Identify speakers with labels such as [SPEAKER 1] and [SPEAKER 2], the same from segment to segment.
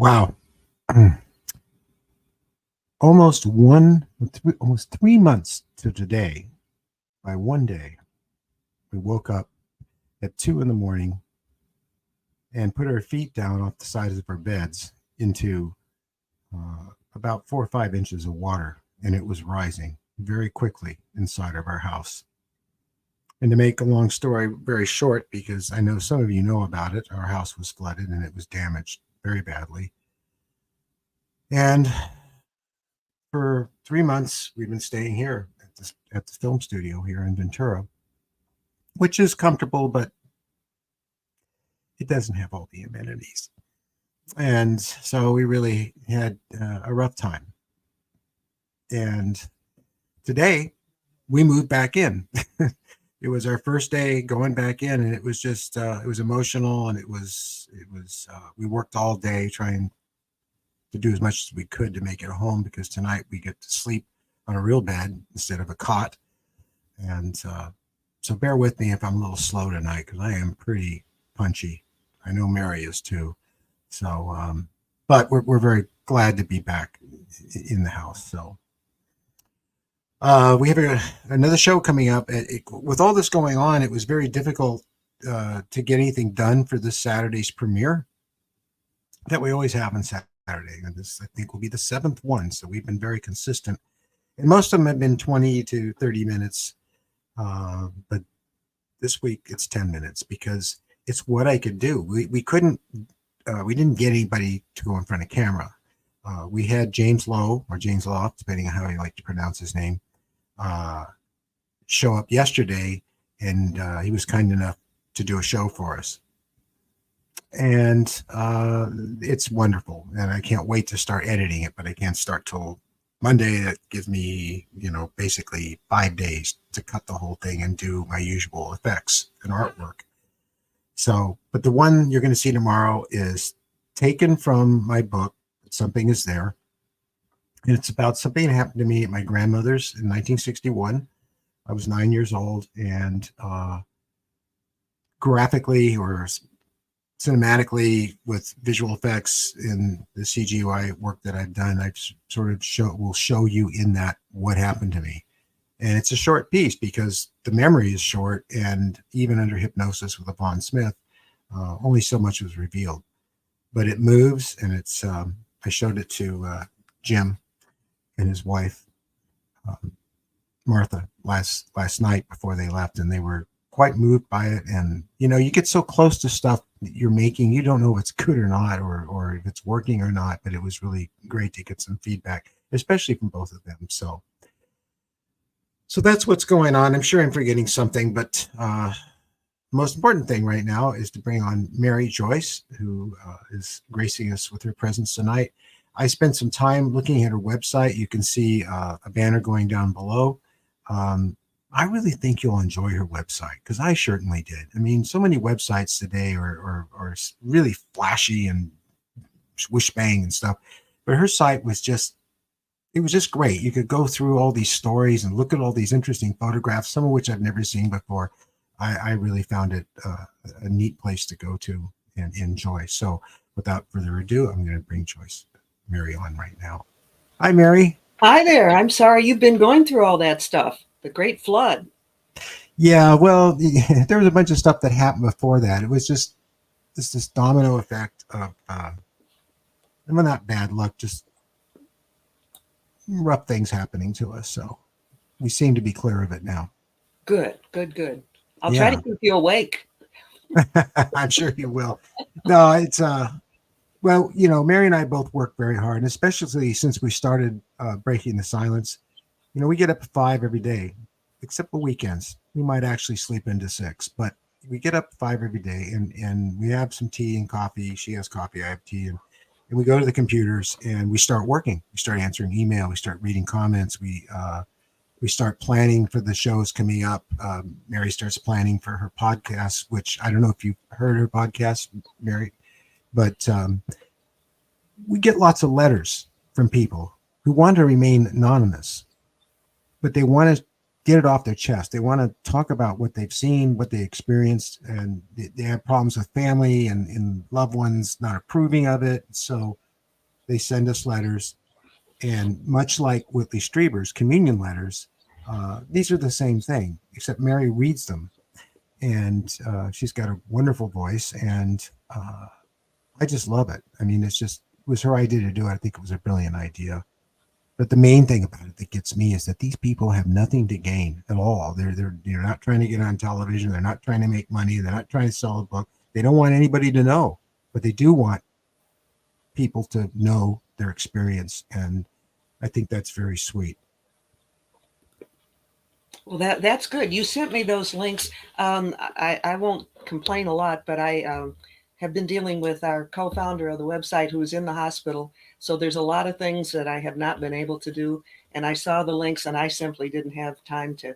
[SPEAKER 1] Wow. Almost 3 months to today. By one day, we woke up at 2 in the morning and put our feet down off the sides of our beds into about 4 or 5 inches of water, and it was rising very quickly inside of our house. And to make a long story very short, because I know some of you know about it, our house was flooded and it was damaged very badly. And for 3 months, we've been staying here at the film studio here in Ventura, which is comfortable, but it doesn't have all the amenities. And so we really had a rough time. And today we moved back in. It was our first day going back in, and it was just it was emotional, and it was we worked all day trying to do as much as we could to make it a home, because tonight we get to sleep on a real bed instead of a cot. And so bear with me if I'm a little slow tonight, because I am pretty punchy. I know Mary is too. So, but we're very glad to be back in the house. So we have another show coming up. With all this going on, it was very difficult to get anything done for this Saturday's premiere that we always have on Saturday. And this, I think, will be the 7th one. So we've been very consistent. And most of them have been 20 to 30 minutes. But this week it's 10 minutes because it's what I could do. We didn't get anybody to go in front of camera. We had James Lowe, or James Loft, depending on how you like to pronounce his name, show up yesterday, and he was kind enough to do a show for us. And it's wonderful, and I can't wait to start editing it, but I can't start till Monday. That gives me, basically 5 days to cut the whole thing and do my usual effects and artwork. So, but the one you're going to see tomorrow is taken from my book, Something Is There. And it's about something that happened to me at my grandmother's in 1961. I was 9 years old, and graphically or cinematically with visual effects in the CGI work that I've done, I sort of will show you in that what happened to me. And it's a short piece because the memory is short, and even under hypnosis with Yvonne Smith, only so much was revealed. But it moves, and it's I showed it to Jim and his wife, Martha, last night before they left, and they were quite moved by it. And you get so close to stuff that you're making, you don't know if it's good or not, or if it's working or not. But it was really great to get some feedback, especially from both of them. So that's what's going on. I'm sure I'm forgetting something, but most important thing right now is to bring on Mary Joyce, who is gracing us with her presence tonight. I spent some time looking at her website. You can see a banner going down below. I really think you'll enjoy her website, because I certainly did. I mean, so many websites today are really flashy and wish bang and stuff, but her site was just great. You could go through all these stories and look at all these interesting photographs, some of which I've never seen before. I really found it a neat place to go to and enjoy. So without further ado, I'm going to bring Mary on right now. Hi, Mary.
[SPEAKER 2] Hi there. I'm sorry you've been going through all that stuff. The Great Flood.
[SPEAKER 1] Yeah, well, there was a bunch of stuff that happened before that. It was just this domino effect of, well, not bad luck, just rough things happening to us. So we seem to be clear of it now.
[SPEAKER 2] Good. I'll try to keep you awake.
[SPEAKER 1] I'm sure you will. No, it's well, Mary and I both work very hard, and especially since we started breaking the silence. We get up at 5 every day, except for weekends. We might actually sleep into 6, but we get up at 5 every day, and we have some tea and coffee. She has coffee, I have tea, and we go to the computers and we start working. We start answering email. We start reading comments. We start planning for the shows coming up. Mary starts planning for her podcast, which I don't know if you've heard her podcast, Mary, but we get lots of letters from people who want to remain anonymous, but they want to get it off their chest. They want to talk about what they've seen, what they experienced, and they have problems with family and loved ones not approving of it. So they send us letters, and much like Whitley Strieber's communion letters, these are the same thing, except Mary reads them, and she's got a wonderful voice, and I just love it. I mean, it was her idea to do it. I think it was a brilliant idea. But the main thing about it that gets me is that these people have nothing to gain at all. They're not trying to get on television. They're not trying to make money. They're not trying to sell a book. They don't want anybody to know, but they do want people to know their experience, and I think that's very sweet.
[SPEAKER 2] Well, that's good. You sent me those links. I won't complain a lot, but I have been dealing with our co-founder of the website who is in the hospital. So there's a lot of things that I have not been able to do. And I saw the links and I simply didn't have time to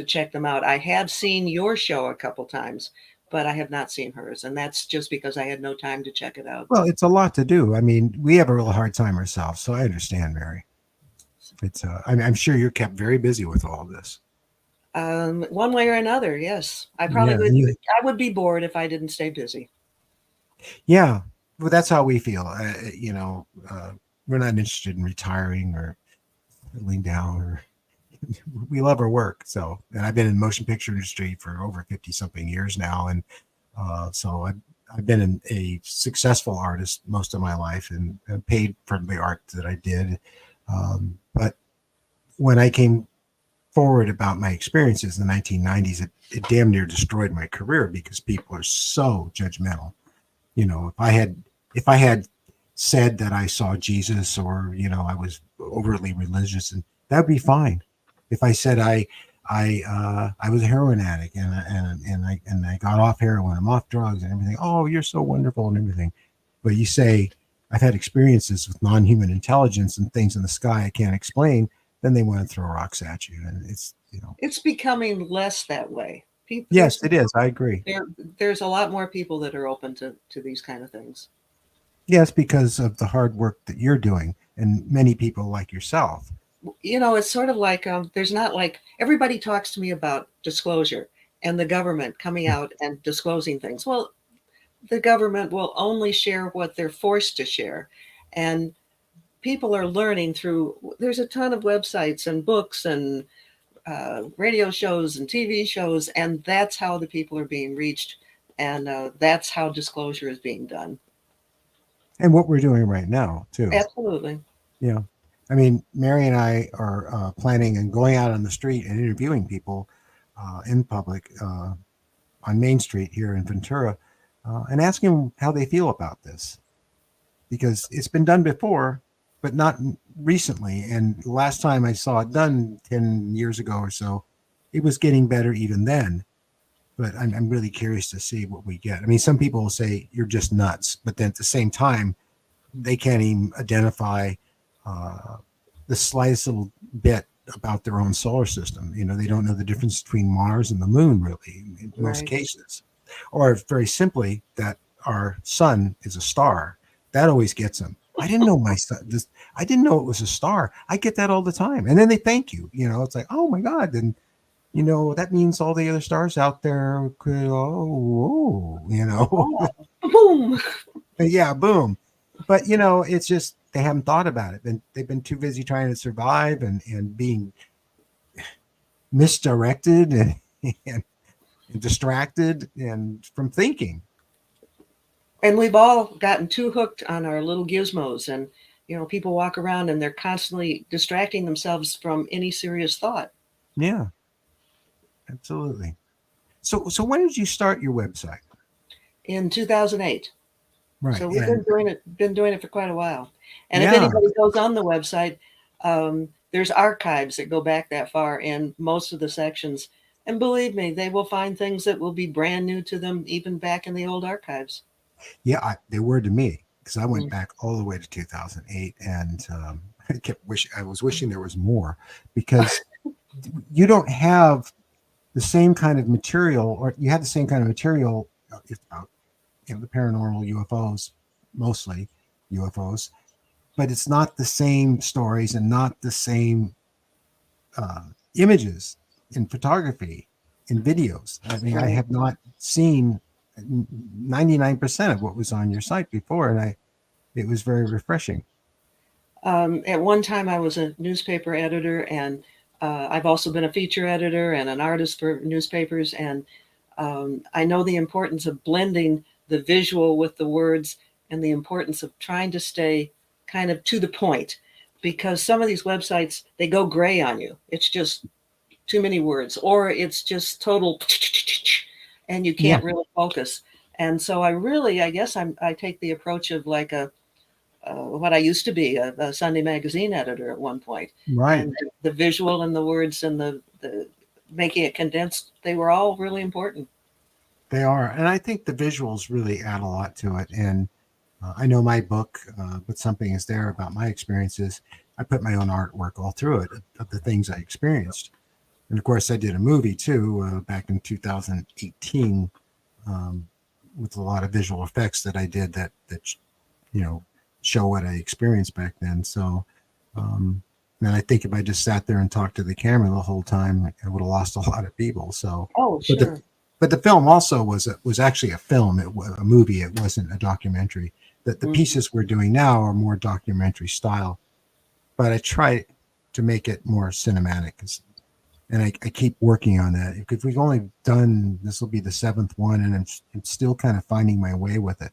[SPEAKER 2] check them out. I have seen your show a couple times, but I have not seen hers. And that's just because I had no time to check it out.
[SPEAKER 1] Well, it's a lot to do. I mean, we have a real hard time ourselves, so I understand, Mary. It's I'm sure you're kept very busy with all this.
[SPEAKER 2] One way or another, yes. I would be bored if I didn't stay busy.
[SPEAKER 1] Yeah, well, that's how we feel. We're not interested in retiring or settling down, or we love our work. So, and I've been in the motion picture industry for over 50 something years now, and so I've been a successful artist most of my life, and paid for the art that I did. But when I came forward about my experiences in the 1990s, it damn near destroyed my career because people are so judgmental. If I had said that I saw Jesus, or I was overly religious, and that'd be fine. If I said I was a heroin addict and I got off heroin, I'm off drugs and everything. Oh, you're so wonderful and everything. But you say I've had experiences with non-human intelligence and things in the sky I can't explain, then they want to throw rocks at you, and
[SPEAKER 2] it's becoming less that way.
[SPEAKER 1] Yes, it is. I agree.
[SPEAKER 2] There's a lot more people that are open to these kind of things.
[SPEAKER 1] Yes, because of the hard work that you're doing, and many people like yourself.
[SPEAKER 2] It's sort of like there's not like everybody talks to me about disclosure and the government coming out and disclosing things. Well, the government will only share what they're forced to share, and people are learning there's a ton of websites and books and radio shows and TV shows, and that's how the people are being reached, and that's how disclosure is being done.
[SPEAKER 1] And what we're doing right now, too.
[SPEAKER 2] Absolutely.
[SPEAKER 1] Yeah. I mean, Mary and I are planning and going out on the street and interviewing people in public on Main Street here in Ventura, and asking them how they feel about this. Because it's been done before, but not recently. And the last time I saw it done 10 years ago or so, it was getting better even then. But I'm really curious to see what we get. I mean, some people will say you're just nuts, but then at the same time, they can't even identify the slightest little bit about their own solar system. They don't know the difference between Mars and the moon, really, in most cases. Or very simply, that our sun is a star. That always gets them. I didn't know I didn't know it was a star. I get that all the time. And then they thank you. It's like, oh my God. And, that means all the other stars out there could,
[SPEAKER 2] Boom.
[SPEAKER 1] Yeah, boom. But, it's just, they haven't thought about it. And they've been too busy trying to survive and being misdirected and distracted and from thinking.
[SPEAKER 2] And we've all gotten too hooked on our little gizmos, and people walk around and they're constantly distracting themselves from any serious thought.
[SPEAKER 1] Yeah, absolutely. So when did you start your website?
[SPEAKER 2] In 2008.
[SPEAKER 1] Right.
[SPEAKER 2] So we've been doing it for quite a while. And if anybody goes on the website, there's archives that go back that far in most of the sections. And believe me, they will find things that will be brand new to them, even back in the old archives.
[SPEAKER 1] Yeah, they were to me, because I went back all the way to 2008, and I was wishing there was more, because you don't have the same kind of material, or you have the same kind of material about the paranormal, UFOs, mostly UFOs, but it's not the same stories and not the same images in photography, in videos. I mean, I have not seen 99% of what was on your site before, and it was very refreshing.
[SPEAKER 2] At one time, I was a newspaper editor, and I've also been a feature editor and an artist for newspapers. And I know the importance of blending the visual with the words and the importance of trying to stay kind of to the point, because some of these websites, they go gray on you. It's just too many words, or it's just total and you
[SPEAKER 1] Yeah,
[SPEAKER 2] can't really focus. And so I guess I take the approach of like a what I used to be a Sunday magazine editor at one point,
[SPEAKER 1] right.
[SPEAKER 2] and the visual and the words and the making it condensed, they were all really important.
[SPEAKER 1] They are. And I think the visuals really add a lot to it. And I know my book, but something is there about my experiences. I put my own artwork all through it of the things I experienced. And of course, I did a movie too back in 2018 um, with a lot of visual effects that I did that you know show what I experienced back then. So, um, and I think if I just sat there and talked to the camera the whole time, I would have lost a lot of people. So,
[SPEAKER 2] Oh,
[SPEAKER 1] but the
[SPEAKER 2] sure.
[SPEAKER 1] but the film also was actually a film. It was a movie. It wasn't a documentary. The
[SPEAKER 2] Mhm.
[SPEAKER 1] pieces we're doing now are more documentary style, but I try to make it more cinematic. And I keep working on that. If we've only done this, will be the seventh one, and I'm still kind of finding my way with it.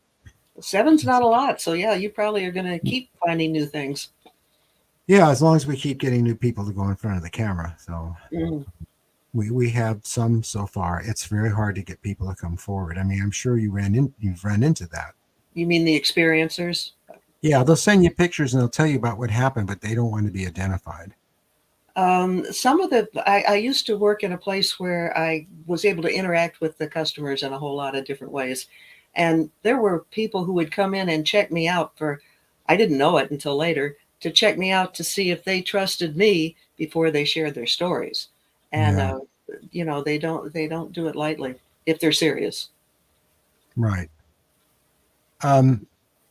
[SPEAKER 2] Seven's not a lot, so yeah, you probably are going to keep finding new things.
[SPEAKER 1] Yeah, as long as we keep getting new people to go in front of the camera. So
[SPEAKER 2] Mhm.
[SPEAKER 1] we have some so far. It's very hard to get people to come forward. I mean, I'm sure you've run into that.
[SPEAKER 2] You mean the experiencers?
[SPEAKER 1] Yeah, they'll send you pictures and they'll tell you about what happened, but they don't want to be identified.
[SPEAKER 2] Some of I used to work in a place where I was able to interact with the customers in a whole lot of different ways. And there were people who would come in and check me out for, I didn't know it until later, to check me out to see if they trusted me before they shared their stories. And,
[SPEAKER 1] Yeah,
[SPEAKER 2] they don't do it lightly if they're serious.
[SPEAKER 1] right. Um,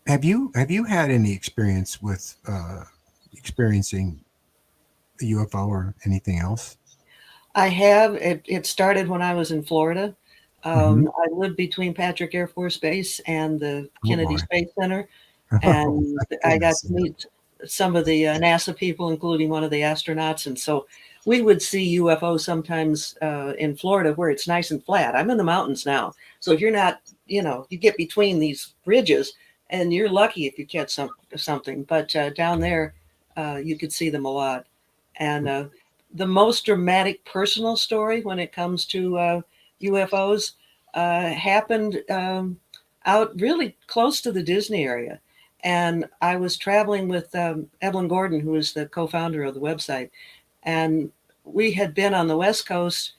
[SPEAKER 1] have you had any experience with experiencing a UFO or anything else?
[SPEAKER 2] I have. It started when I was in Florida.
[SPEAKER 1] Hmm.
[SPEAKER 2] I lived between Patrick Air Force Base and the
[SPEAKER 1] Oh
[SPEAKER 2] Kennedy
[SPEAKER 1] boy.
[SPEAKER 2] Space Center,
[SPEAKER 1] Oh
[SPEAKER 2] and
[SPEAKER 1] my
[SPEAKER 2] I got
[SPEAKER 1] goodness.
[SPEAKER 2] to meet some of the NASA people, including one of the astronauts. And so we would see UFOs sometimes in Florida, where it's nice and flat. I'm in the mountains now, so if you're not, you get between these ridges, and you're lucky if you catch something. But down there, you could see them a lot. And the most dramatic personal story when it comes to UFOs happened out really close to the Disney area. And I was traveling with Evelyn Gordon, who is the co-founder of the website, and we had been on the West Coast.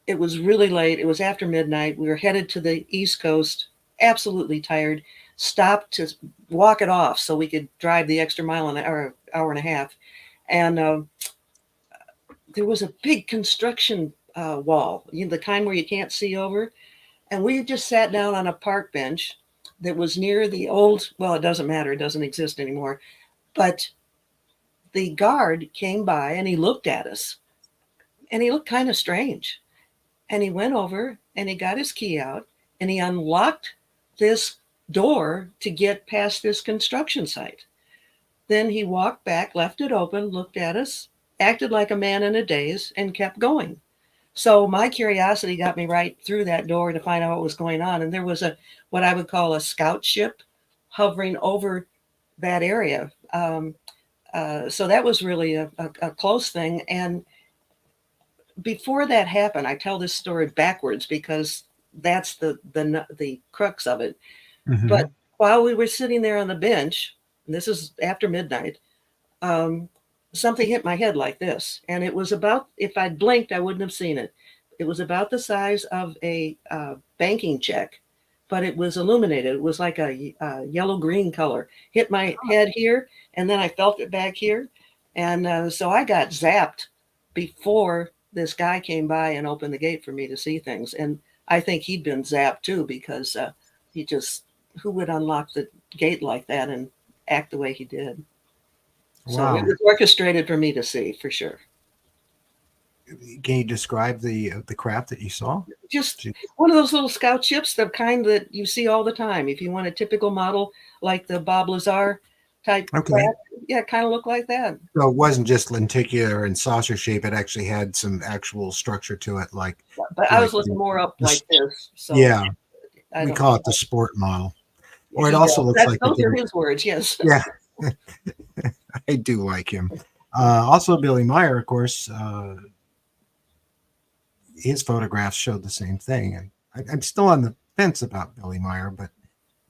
[SPEAKER 2] It was really late. It was after midnight. We were headed to the East Coast, absolutely tired. Stopped to walk it off so we could drive the extra mile an hour and a half. And there was a big construction wall, the kind where you can't see over. And we just sat down on a park bench that was near the old, well, it doesn't matter, it doesn't exist anymore. But the guard came by and he looked at us and he looked kind of strange. And he went over and he got his key out and he unlocked this door to get past this construction site. Then he walked back, left it open, looked at us, acted like a man in a daze, and kept going. So my curiosity got me right through that door to find out what was going on. And there was a what I would call a scout ship hovering over that area. So that was really a close thing. And before that happened, I tell this story backwards because that's the crux of it. But
[SPEAKER 1] Hmm.
[SPEAKER 2] while we were sitting there on the bench, and this is after midnight, um, something hit my head like this, and it was about, if I'd blinked, I wouldn't have seen it. It was about the size of a banking check, but it was illuminated. It was like a yellow green color. Hit my head here, and then I felt it back here, and so I got zapped before this guy came by and opened the gate for me to see things. And I think he'd been zapped too because he just who would unlock the gate like that and act the way he did. So it
[SPEAKER 1] Wow.
[SPEAKER 2] was orchestrated for me to see, for sure.
[SPEAKER 1] Can you describe the craft that you saw?
[SPEAKER 2] Just one of those little scout ships, the kind that you see all the time. If you want a typical model like the Bob Lazar, type
[SPEAKER 1] Okay.
[SPEAKER 2] craft. Yeah, it kind of looked like that.
[SPEAKER 1] So it wasn't just lenticular and saucer shape. It actually had some actual structure to it,
[SPEAKER 2] But I
[SPEAKER 1] like
[SPEAKER 2] was looking more up like this, so
[SPEAKER 1] yeah,
[SPEAKER 2] I
[SPEAKER 1] we
[SPEAKER 2] don't.
[SPEAKER 1] call it the sport model. Or it
[SPEAKER 2] He
[SPEAKER 1] also
[SPEAKER 2] does.
[SPEAKER 1] looks
[SPEAKER 2] That's
[SPEAKER 1] like it
[SPEAKER 2] those are
[SPEAKER 1] didn't.
[SPEAKER 2] his words. Yes.
[SPEAKER 1] Yeah, I do like him. Also, Billy Meyer, of course, his photographs showed the same thing. And I'm still on the fence about Billy Meyer, but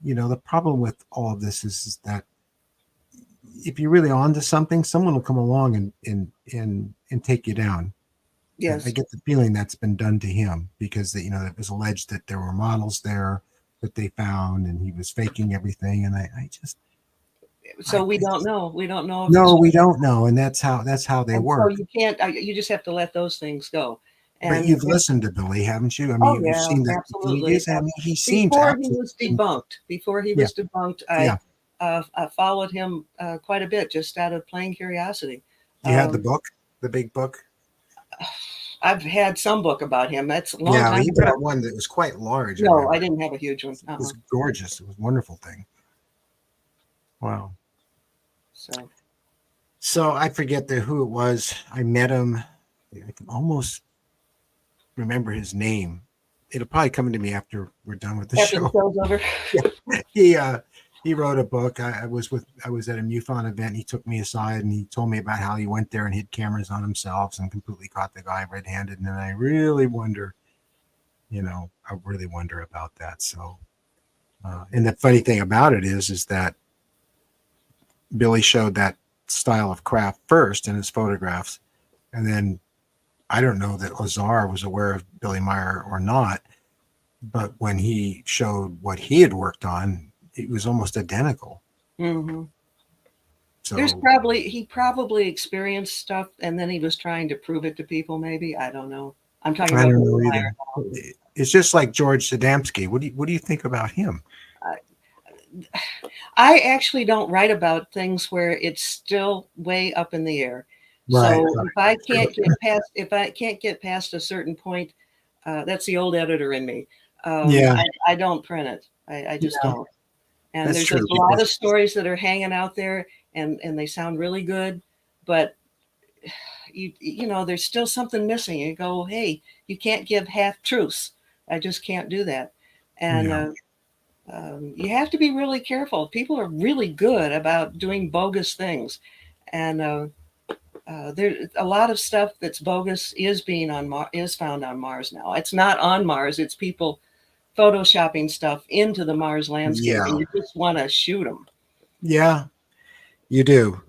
[SPEAKER 1] the problem with all of this is that if you're really onto something, someone will come along and take you down. And I
[SPEAKER 2] Yes.
[SPEAKER 1] get the feeling that's been done to him because it was alleged that there were models there that they found and he was faking everything. And I just,
[SPEAKER 2] So
[SPEAKER 1] I,
[SPEAKER 2] we don't
[SPEAKER 1] it's,
[SPEAKER 2] know. We don't know if it's
[SPEAKER 1] no, we don't know. And that's how they
[SPEAKER 2] and so
[SPEAKER 1] work.
[SPEAKER 2] you can't. You just have to let those things go.
[SPEAKER 1] But
[SPEAKER 2] And
[SPEAKER 1] you've listened to Billy, haven't you? I mean,
[SPEAKER 2] oh
[SPEAKER 1] you've
[SPEAKER 2] yeah,
[SPEAKER 1] seen the
[SPEAKER 2] absolutely.
[SPEAKER 1] interviews. I mean, he seems
[SPEAKER 2] Before he
[SPEAKER 1] absolutely,
[SPEAKER 2] was debunked,
[SPEAKER 1] yeah,
[SPEAKER 2] I
[SPEAKER 1] yeah.
[SPEAKER 2] I followed him quite a bit just out of plain curiosity.
[SPEAKER 1] You had the
[SPEAKER 2] Um,
[SPEAKER 1] book, the big book.
[SPEAKER 2] I've had some book about him. That's a long
[SPEAKER 1] Yeah,
[SPEAKER 2] time
[SPEAKER 1] he
[SPEAKER 2] ago.
[SPEAKER 1] brought one that was quite large. I
[SPEAKER 2] No, I
[SPEAKER 1] remember.
[SPEAKER 2] didn't have a huge one.
[SPEAKER 1] It was gorgeous. It was a wonderful thing. Wow.
[SPEAKER 2] So
[SPEAKER 1] So I forget who it was. I met him. I can almost remember his name. It'll probably come to me after we're done with the
[SPEAKER 2] after the
[SPEAKER 1] show.
[SPEAKER 2] show's over.
[SPEAKER 1] Yeah. He wrote a book. I was at a MUFON event. And he took me aside and he told me about how he went there and hid cameras on himself and completely caught the guy red-handed. And then I really wonder, about that. So, and the funny thing about it is that Billy showed that style of craft first in his photographs, and then I don't know that Lazar was aware of Billy Meyer or not, but when he showed what he had worked on, it was almost identical.
[SPEAKER 2] Hmm. There's
[SPEAKER 1] So
[SPEAKER 2] probably he probably experienced stuff and then he was trying to prove it to people. Maybe I don't know. I'm talking
[SPEAKER 1] I
[SPEAKER 2] about
[SPEAKER 1] don't
[SPEAKER 2] Billy
[SPEAKER 1] know
[SPEAKER 2] Meyer
[SPEAKER 1] either.
[SPEAKER 2] now.
[SPEAKER 1] It's just like George Sadamsky. What do you think about him?
[SPEAKER 2] I actually don't write about things where it's still way up in the air.
[SPEAKER 1] Right,
[SPEAKER 2] So
[SPEAKER 1] right.
[SPEAKER 2] if I can't get past a certain point, that's the old editor in me.
[SPEAKER 1] Yeah,
[SPEAKER 2] I don't print it. I just
[SPEAKER 1] yeah,
[SPEAKER 2] don't. And
[SPEAKER 1] that's
[SPEAKER 2] there's a
[SPEAKER 1] true
[SPEAKER 2] lot
[SPEAKER 1] because
[SPEAKER 2] of stories that are hanging out there, and they sound really good, but there's still something missing. You go, hey, you can't give half truths. I just can't do that. And
[SPEAKER 1] yeah,
[SPEAKER 2] you have to be really careful. People are really good about doing bogus things, and there a lot of stuff that's bogus is found on Mars now. It's not on Mars. It's people photoshopping stuff into the Mars landscape,
[SPEAKER 1] yeah,
[SPEAKER 2] and you just want to shoot them.
[SPEAKER 1] yeah. You do.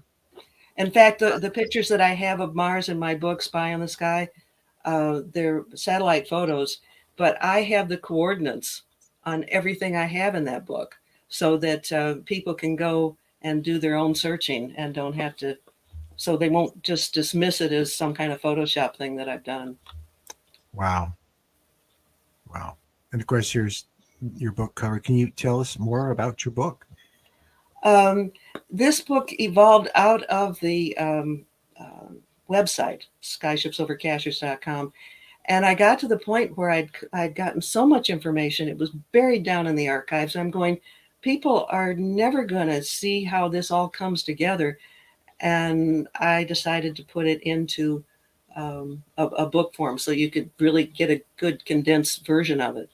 [SPEAKER 2] In fact, the pictures that I have of Mars in my book, Spy on the Sky, they're satellite photos, but I have the coordinates on everything I have in that book so that people can go and do their own searching and don't have to, so they won't just dismiss it as some kind of Photoshop thing that I've done.
[SPEAKER 1] Wow, wow. And of course, here's your book cover. Can you tell us more about your book?
[SPEAKER 2] Um, this book evolved out of the website, skyshipsovercachers.com. And I got to the point where I'd gotten so much information, it was buried down in the archives. I'm going, people are never going to see how this all comes together. And I decided to put it into a book form so you could really get a good condensed version of it.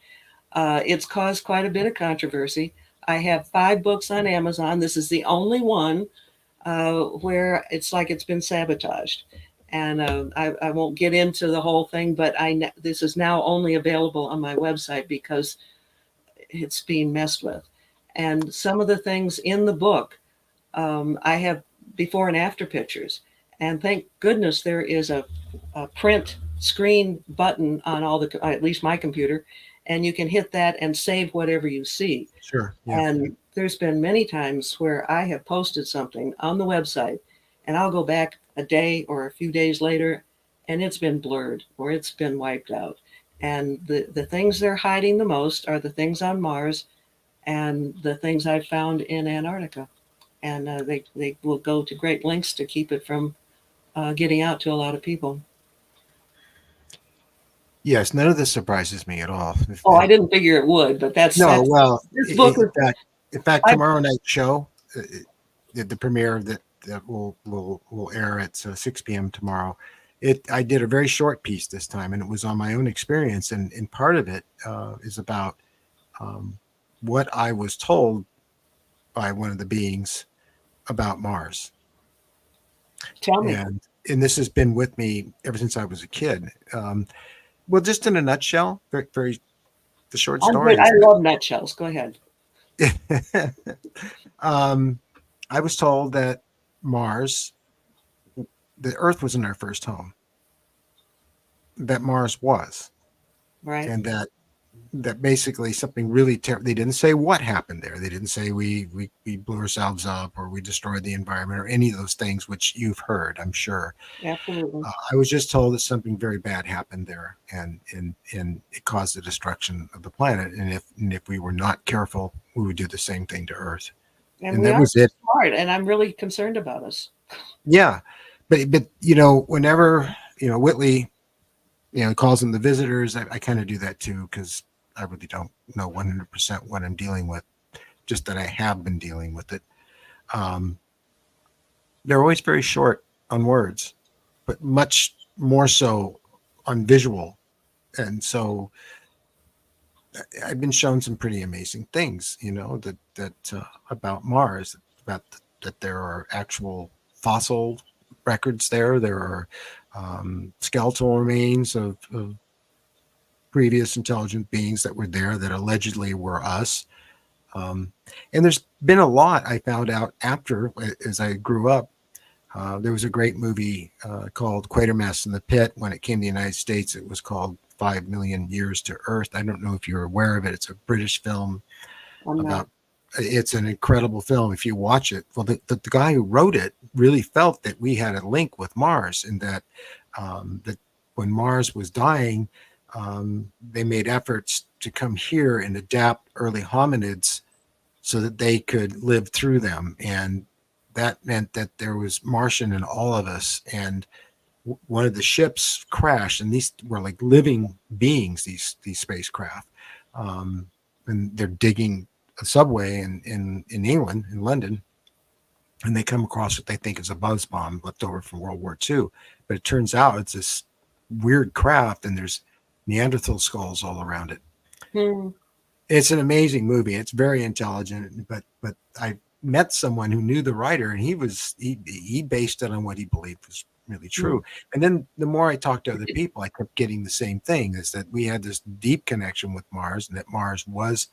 [SPEAKER 2] It's caused quite a bit of controversy. I have 5 books on Amazon. This is the only one where it's like it's been sabotaged. And I won't get into the whole thing, but this is now only available on my website because it's being messed with. And some of the things in the book, I have before and after pictures. And thank goodness there is a print screen button on at least my computer, and you can hit that and save whatever you see.
[SPEAKER 1] Sure. Yeah.
[SPEAKER 2] And there's been many times where I have posted something on the website and I'll go back a day or a few days later and it's been blurred or it's been wiped out. And the things they're hiding the most are the things on Mars and the things I've found in Antarctica. And they will go to great lengths to keep it from getting out to a lot of people.
[SPEAKER 1] Yes, none of this surprises me at all.
[SPEAKER 2] Oh, I didn't figure it would, but
[SPEAKER 1] No, well,
[SPEAKER 2] this book was
[SPEAKER 1] in fact,
[SPEAKER 2] I
[SPEAKER 1] tomorrow night's show, the premiere that will air at 6 p.m. tomorrow. I did a very short piece this time, and it was on my own experience, and part of it is about what I was told by one of the beings about Mars,
[SPEAKER 2] Tell me.
[SPEAKER 1] and this has been with me ever since I was a kid. Well, just in a nutshell, very the short
[SPEAKER 2] I'm
[SPEAKER 1] story
[SPEAKER 2] good. I
[SPEAKER 1] is
[SPEAKER 2] love nutshells. Go ahead.
[SPEAKER 1] um, I was told that Mars, the Earth wasn't our first home, that Mars was,
[SPEAKER 2] Right.
[SPEAKER 1] and that basically something really terrible. They didn't say what happened there. They didn't say we blew ourselves up or we destroyed the environment or any of those things, which you've heard, I'm sure.
[SPEAKER 2] Absolutely.
[SPEAKER 1] I was just told that something very bad happened there, and it caused the destruction of the planet. And if we were not careful, we would do the same thing to Earth.
[SPEAKER 2] And
[SPEAKER 1] And
[SPEAKER 2] we
[SPEAKER 1] that
[SPEAKER 2] are
[SPEAKER 1] was it.
[SPEAKER 2] smart, and I'm really concerned about us.
[SPEAKER 1] Yeah, but whenever Whitley calls them the visitors, I kind of do that too because I really don't know 100% what I'm dealing with. Just that I have been dealing with it. Um, they're always very short on words, but much more so on visual. And so I've been shown some pretty amazing things, that about Mars, about that there are actual fossil records there. There are skeletal remains of previous intelligent beings that were there that allegedly were us. Um, and there's been a lot I found out after, as I grew up. There was a great movie called Quatermass in the Pit. When it came to the United States, it was called 5 Million Years to Earth. I don't know if you're aware of it. It's a British film
[SPEAKER 2] I'm not.
[SPEAKER 1] about, it's an incredible film if you watch it. Well, the guy who wrote it really felt that we had a link with Mars, and that when Mars was dying, they made efforts to come here and adapt early hominids so that they could live through them. And that meant that there was Martian in all of us. And one of the ships crashed, and these were like living beings, these spacecraft. And they're digging a subway in England, in London, and they come across what they think is a buzz bomb left over from World War II. But it turns out it's this weird craft, and there's Neanderthal skulls all around it.
[SPEAKER 2] Hmm.
[SPEAKER 1] It's an amazing movie. It's very intelligent, but I met someone who knew the writer, and he based it on what he believed was really
[SPEAKER 2] Hmm.
[SPEAKER 1] true. And then the more I talked to other people, I kept getting the same thing: is that we had this deep connection with Mars, and that Mars was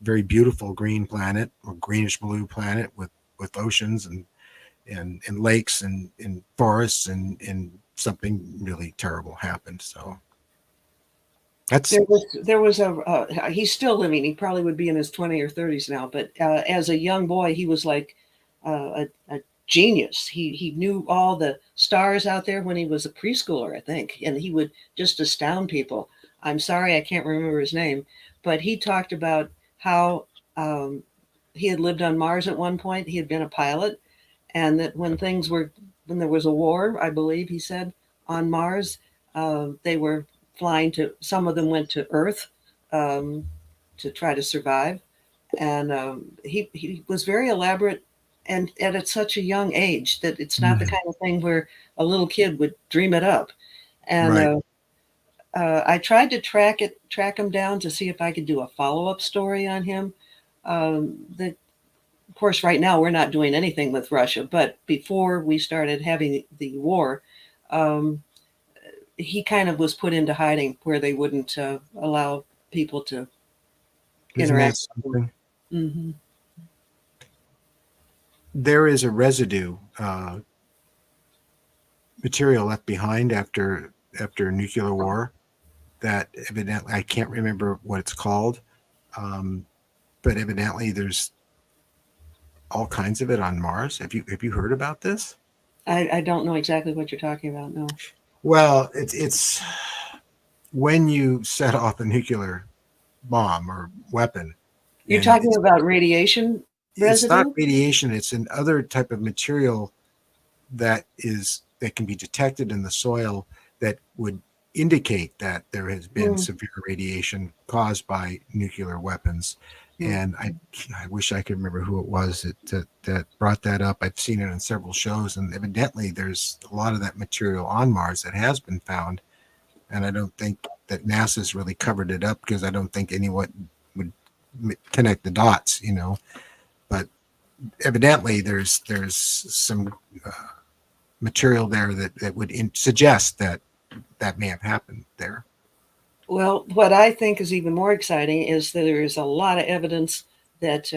[SPEAKER 1] a very beautiful green planet or greenish blue planet with oceans and lakes and forests, and something really terrible happened. So that's
[SPEAKER 2] There was he's still living. He probably would be in his 20s or 30s now, but as a young boy, he was like a genius. He knew all the stars out there when he was a preschooler, I think, and he would just astound people. I'm sorry, I can't remember his name, but he talked about how um, he had lived on Mars at one point. He had been a pilot, and that when there was a war, I believe he said, on Mars, they were flying to. Some of them went to Earth um, to try to survive, and he was very elaborate, and at such a young age that it's not the kind of thing where a little kid would dream it up. And
[SPEAKER 1] right.
[SPEAKER 2] I tried to track him down to see if I could do a follow up story on him. That of course, right now we're not doing anything with Russia, but before we started having the war, um, he kind of was put into hiding where they wouldn't allow people to
[SPEAKER 1] Isn't that
[SPEAKER 2] interact with
[SPEAKER 1] something?
[SPEAKER 2] him. Hmm.
[SPEAKER 1] There is a residue material left behind after nuclear war that evidently I can't remember what it's called, um, but evidently there's all kinds of it on Mars. Have you heard about this?
[SPEAKER 2] I don't know exactly what you're talking about. No,
[SPEAKER 1] Well, it's when you set off a nuclear bomb or weapon,
[SPEAKER 2] you're
[SPEAKER 1] and
[SPEAKER 2] talking about radiation
[SPEAKER 1] it's not
[SPEAKER 2] residue.
[SPEAKER 1] radiation; it's an other type of material that can be detected in the soil that would indicate that there has been
[SPEAKER 2] Mm.
[SPEAKER 1] severe radiation caused by nuclear weapons.
[SPEAKER 2] Mm.
[SPEAKER 1] And I wish I could remember who it was that brought that up. I've seen it on several shows, and evidently there's a lot of that material on Mars that has been found. And I don't think that NASA's really covered it up, because I don't think anyone would connect the dots, But evidently there's some material there that would suggest that may have happened there.
[SPEAKER 2] Well, what I think is even more exciting is that there is a lot of evidence that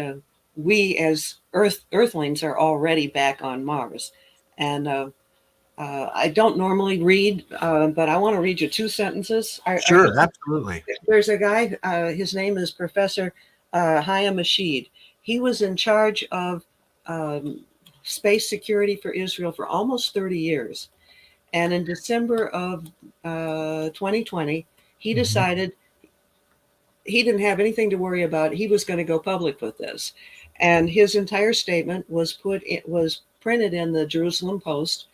[SPEAKER 2] we as Earthlings are already back on Mars. And I don't normally read, but I want to read you two sentences.
[SPEAKER 1] Sure, absolutely.
[SPEAKER 2] There's a guy, his name is Professor Hayam Mashid. He was in charge of space security for Israel for almost 30 years. And in December of 2020, he decided he didn't have anything to worry about. He was going to go public with this. And his entire statement was printed in the Jerusalem Post.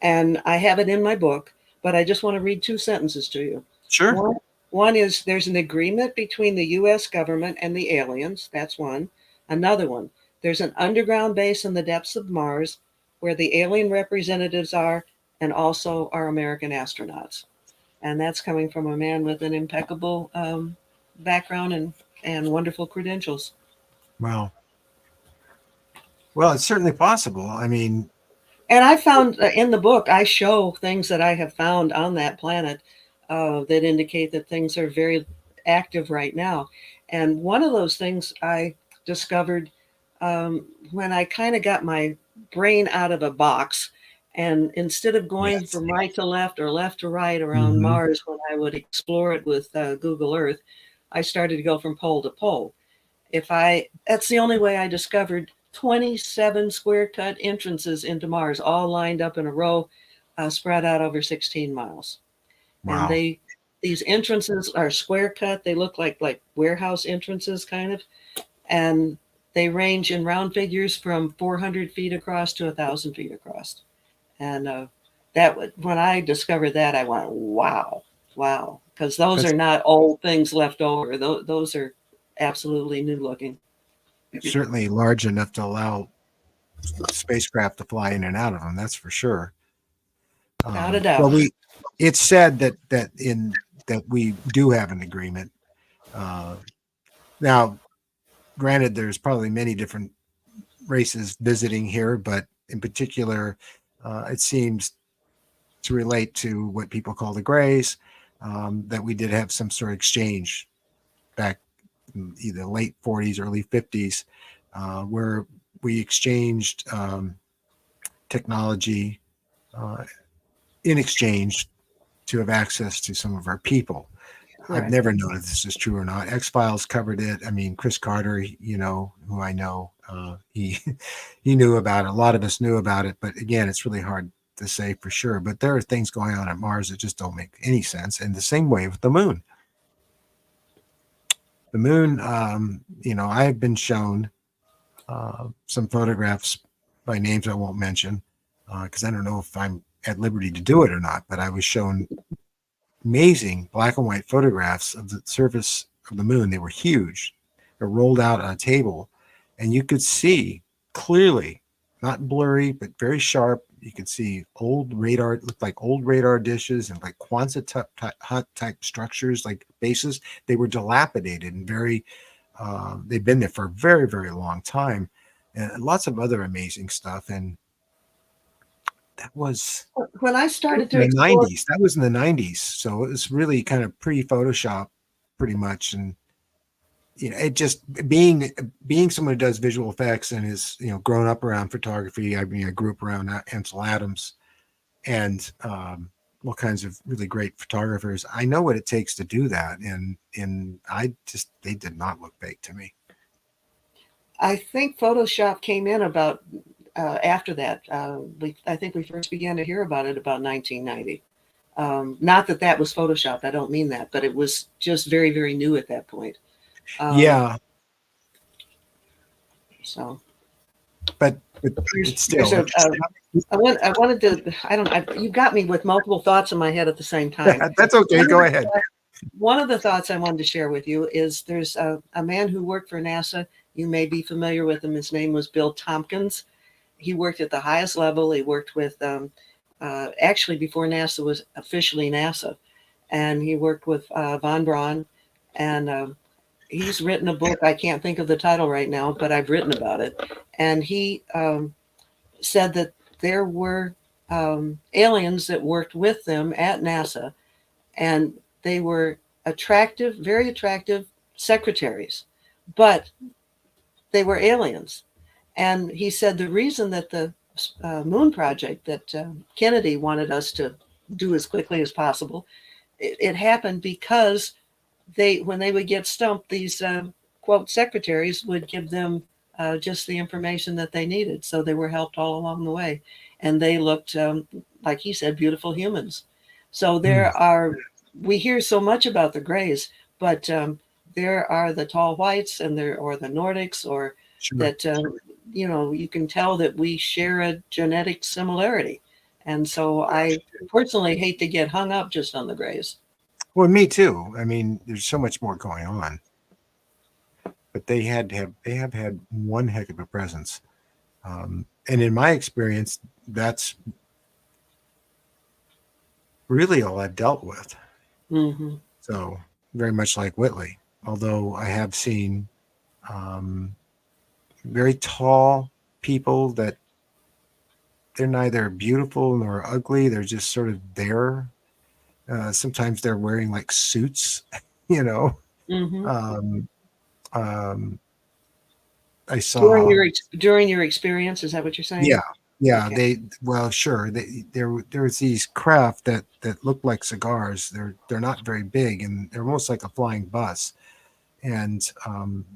[SPEAKER 2] And I have it in my book, but I just want to read two sentences to you.
[SPEAKER 1] Sure.
[SPEAKER 2] One is there's an agreement between the U.S. government and the aliens. That's one. Another one, there's an underground base in the depths of Mars where the alien representatives are, and also our American astronauts. And that's coming from a man with an impeccable background and wonderful credentials.
[SPEAKER 1] Wow. Well, it's certainly possible. I mean,
[SPEAKER 2] and I found in the book, I show things that I have found on that planet that indicate that things are very active right now. And one of those things I discovered when I kind of got my brain out of a box. And instead of going
[SPEAKER 1] yes.
[SPEAKER 2] from right to left or left to right around Mars, when I would explore it with Google Earth, I started to go from pole to pole. That's the only way I discovered 27 square cut entrances into Mars, all lined up in a row, spread out over 16 miles.
[SPEAKER 1] Wow.
[SPEAKER 2] And these entrances are square cut. They look like warehouse entrances, kind of. And they range in round figures from 400 feet across to 1,000 feet across. And when I discovered that, I went, wow, because those are not old things left over. Those are absolutely new looking.
[SPEAKER 1] Certainly large enough to allow spacecraft to fly in and out of them. That's for sure.
[SPEAKER 2] Without a doubt.
[SPEAKER 1] Well, it's said that we do have an agreement. Now, granted, there's probably many different races visiting here, but in particular, it seems to relate to what people call the Greys, that we did have some sort of exchange back in either late 40s, early 50s, where we exchanged technology in exchange to have access to some of our people.
[SPEAKER 2] Right.
[SPEAKER 1] I've never known if this is true or not. X-Files covered it. I mean, Chris Carter, who I know, he knew about it. A lot of us knew about it, but again, it's really hard to say for sure. But there are things going on at Mars that just don't make any sense. And the same way with the moon. The moon, I have been shown some photographs by names I won't mention, because I don't know if I'm at liberty to do it or not, but I was shown amazing black and white photographs of the surface of the moon. They were huge. They're rolled out on a table, and you could see clearly, not blurry, but very sharp. You could see old radar, looked like old radar dishes and like Quonset hut type structures, like bases. They were dilapidated and they've been there for a very, very long time, and lots of other amazing stuff. And that was
[SPEAKER 2] when I started to
[SPEAKER 1] in the
[SPEAKER 2] explore,
[SPEAKER 1] 90s. That was in the 90s. So it was really kind of pre-Photoshop pretty much. And, it just being someone who does visual effects and is, grown up around photography. I mean, I grew up around Ansel Adams and all kinds of really great photographers. I know what it takes to do that. And they did not look fake to me.
[SPEAKER 2] I think Photoshop came in about after that. I think we first began to hear about it about 1990. Not that was Photoshopped. I don't mean that, but it was just very, very new at that point.
[SPEAKER 1] Yeah.
[SPEAKER 2] So,
[SPEAKER 1] but it's still
[SPEAKER 2] I wanted to, I don't, you got me with multiple thoughts in my head at the same time.
[SPEAKER 1] That's okay.
[SPEAKER 2] One of
[SPEAKER 1] Go
[SPEAKER 2] the
[SPEAKER 1] ahead.
[SPEAKER 2] One of the thoughts I wanted to share with you is there's a man who worked for NASA. You may be familiar with him. His name was Bill Tompkins. He worked at the highest level. He worked with, actually, before NASA was officially NASA. And he worked with Von Braun. And he's written a book. I can't think of the title right now, but I've written about it. And he said that there were aliens that worked with them at NASA, and they were attractive, very attractive secretaries, but they were aliens. And he said the reason that the moon project that Kennedy wanted us to do as quickly as possible, it happened because when they would get stumped, these quote secretaries would give them just the information that they needed. So they were helped all along the way. And they looked, like he said, beautiful humans. So we hear so much about the Greys, but there are the tall whites and or the Nordics, or
[SPEAKER 1] Sure.
[SPEAKER 2] that, you can tell that we share a genetic similarity. And so I personally hate to get hung up just on the Greys.
[SPEAKER 1] Well, me too. I mean, there's so much more going on, but they have had one heck of a presence. And in my experience, that's really all I've dealt with.
[SPEAKER 2] Mm-hmm.
[SPEAKER 1] So very much like Whitley, although I have seen very tall people that they're neither beautiful nor ugly. They're just sort of there. Sometimes they're wearing like suits, you know.
[SPEAKER 2] Mm-hmm.
[SPEAKER 1] Um, um, I
[SPEAKER 2] During
[SPEAKER 1] saw,
[SPEAKER 2] your experience, is that what you're saying?
[SPEAKER 1] yeah, yeah.
[SPEAKER 2] Okay.
[SPEAKER 1] Well, sure. There's these craft that look like cigars. They're not very big, and they're almost like a flying bus. And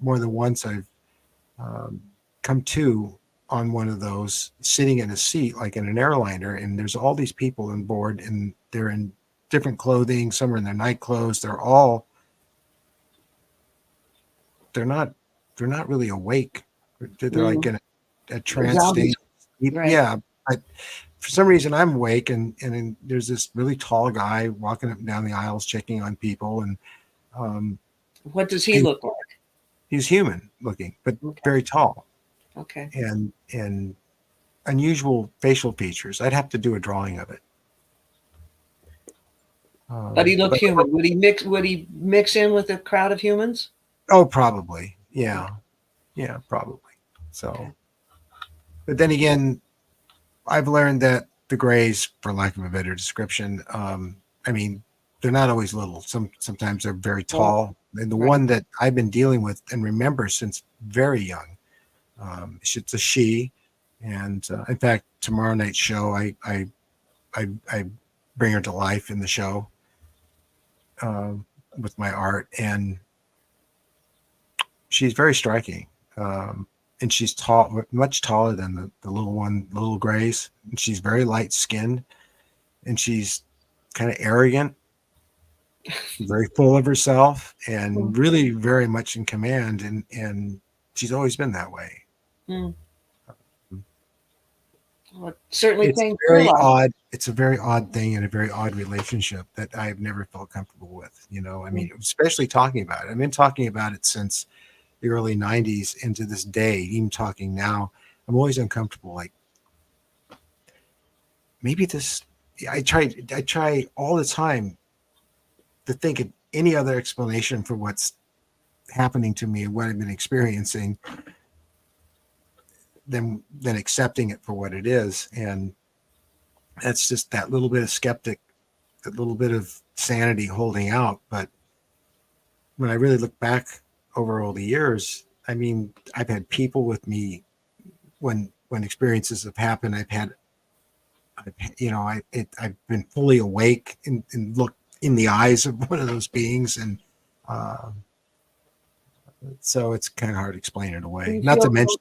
[SPEAKER 1] more than once, I've um, come to on one of those, sitting in a seat like in an airliner, and there's all these people on board, and they're in different clothing. Some are in their night clothes. They're not they're not really awake. They're like
[SPEAKER 2] Mm.
[SPEAKER 1] in a trance
[SPEAKER 2] Zombies,
[SPEAKER 1] state.
[SPEAKER 2] right?
[SPEAKER 1] Yeah, but for some reason I'm awake, and then there's this really tall guy walking up and down the aisles checking on people, and um,
[SPEAKER 2] What does he
[SPEAKER 1] he,
[SPEAKER 2] look like?
[SPEAKER 1] he's human looking, but
[SPEAKER 2] Okay.
[SPEAKER 1] very tall,
[SPEAKER 2] Okay.
[SPEAKER 1] and unusual facial features. I'd have to do a drawing of it.
[SPEAKER 2] But he looked
[SPEAKER 1] But
[SPEAKER 2] human. Would he mix in with a crowd of humans?
[SPEAKER 1] oh, probably,
[SPEAKER 2] Okay.
[SPEAKER 1] yeah, yeah, probably. So,
[SPEAKER 2] Okay.
[SPEAKER 1] but then again, I've learned that the Greys, for lack of a better description, I mean, they're not always little. Sometimes they're very
[SPEAKER 2] Well,
[SPEAKER 1] tall. And the
[SPEAKER 2] right.
[SPEAKER 1] one that I've been dealing with and remember since very young, it's a she. And in fact, tomorrow night's show, I bring her to life in the show um, with my art, and she's very striking. And she's tall, much taller than the little one, the little Grays. And she's very light skinned, and she's kind of arrogant, very full of herself, and really very much in command. And she's always been that way.
[SPEAKER 2] Mm. Well, it certainly
[SPEAKER 1] It's
[SPEAKER 2] changed your
[SPEAKER 1] very
[SPEAKER 2] life.
[SPEAKER 1] odd. It's a very odd thing and a very odd relationship that I've never felt comfortable with. I mean, especially talking about it. I've been talking about it since the early 90s into this day, even talking now. I'm always uncomfortable. Like, maybe this, I try all the time to think of any other explanation for what's happening to me and what I've been experiencing than accepting it for what it is. And that's just that little bit of skeptic, that little bit of sanity holding out. But when I really look back over all the years, I mean, I've had people with me when experiences have happened. I've been fully awake and looked in the eyes of one of those beings, and uh, so it's kind of hard to explain it
[SPEAKER 2] Do
[SPEAKER 1] away.
[SPEAKER 2] you
[SPEAKER 1] Not to
[SPEAKER 2] feel
[SPEAKER 1] mention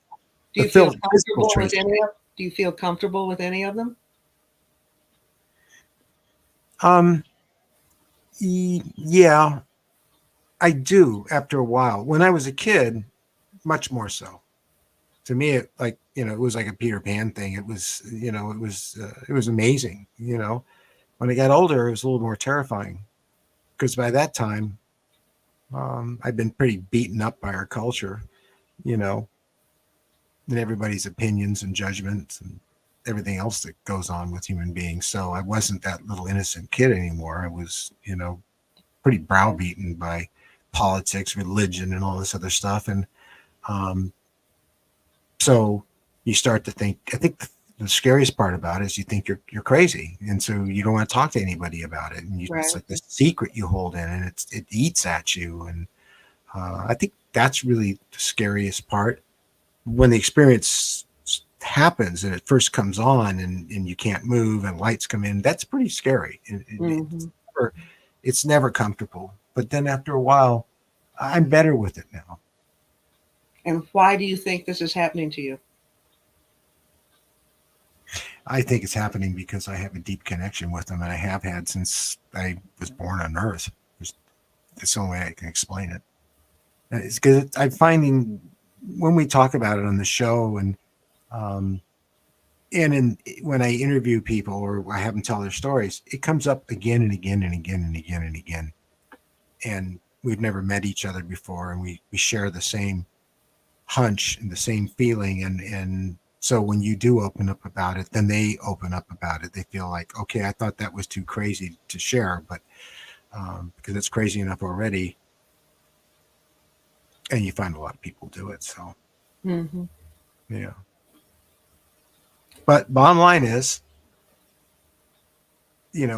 [SPEAKER 2] do
[SPEAKER 1] the
[SPEAKER 2] you feel
[SPEAKER 1] physical
[SPEAKER 2] comfortable with
[SPEAKER 1] traits.
[SPEAKER 2] any of do you feel comfortable with any of them?
[SPEAKER 1] Um, yeah, I do. After a while, when I was a kid, much more so. to me, it like, it was like a Peter Pan thing. It was, it was amazing. When I got older, it was a little more terrifying because by that time, I'd been pretty beaten up by our culture, you know, and everybody's opinions and judgments and everything else that goes on with human beings. So I wasn't that little innocent kid anymore. I was, pretty browbeaten by politics, religion, and all this other stuff. And um, so you start to think. I think the scariest part about it is you think you're crazy, and so you don't want to talk to anybody about it. And it's
[SPEAKER 2] Right.
[SPEAKER 1] like this secret you hold in, and it eats at you. And I think that's really the scariest part when the experience happens and it first comes on and you can't move and lights come in. That's pretty scary.
[SPEAKER 2] Mm-hmm.
[SPEAKER 1] It's never comfortable. But then after a while, I'm better with it now.
[SPEAKER 2] And why do you think this is happening to you?
[SPEAKER 1] I think it's happening because I have a deep connection with them, and I have had since I was born on Earth. That's the only way I can explain it. And it's because I'm finding when we talk about it on the show um, when I interview people or I have them tell their stories, it comes up again and again and again and again and again. And we've never met each other before, and we share the same hunch and the same feeling. And so when you do open up about it, then they open up about it. They feel like, okay, I thought that was too crazy to share, but because it's crazy enough already. And you find a lot of people do it. So,
[SPEAKER 2] Mm-hmm.
[SPEAKER 1] yeah. But bottom line is,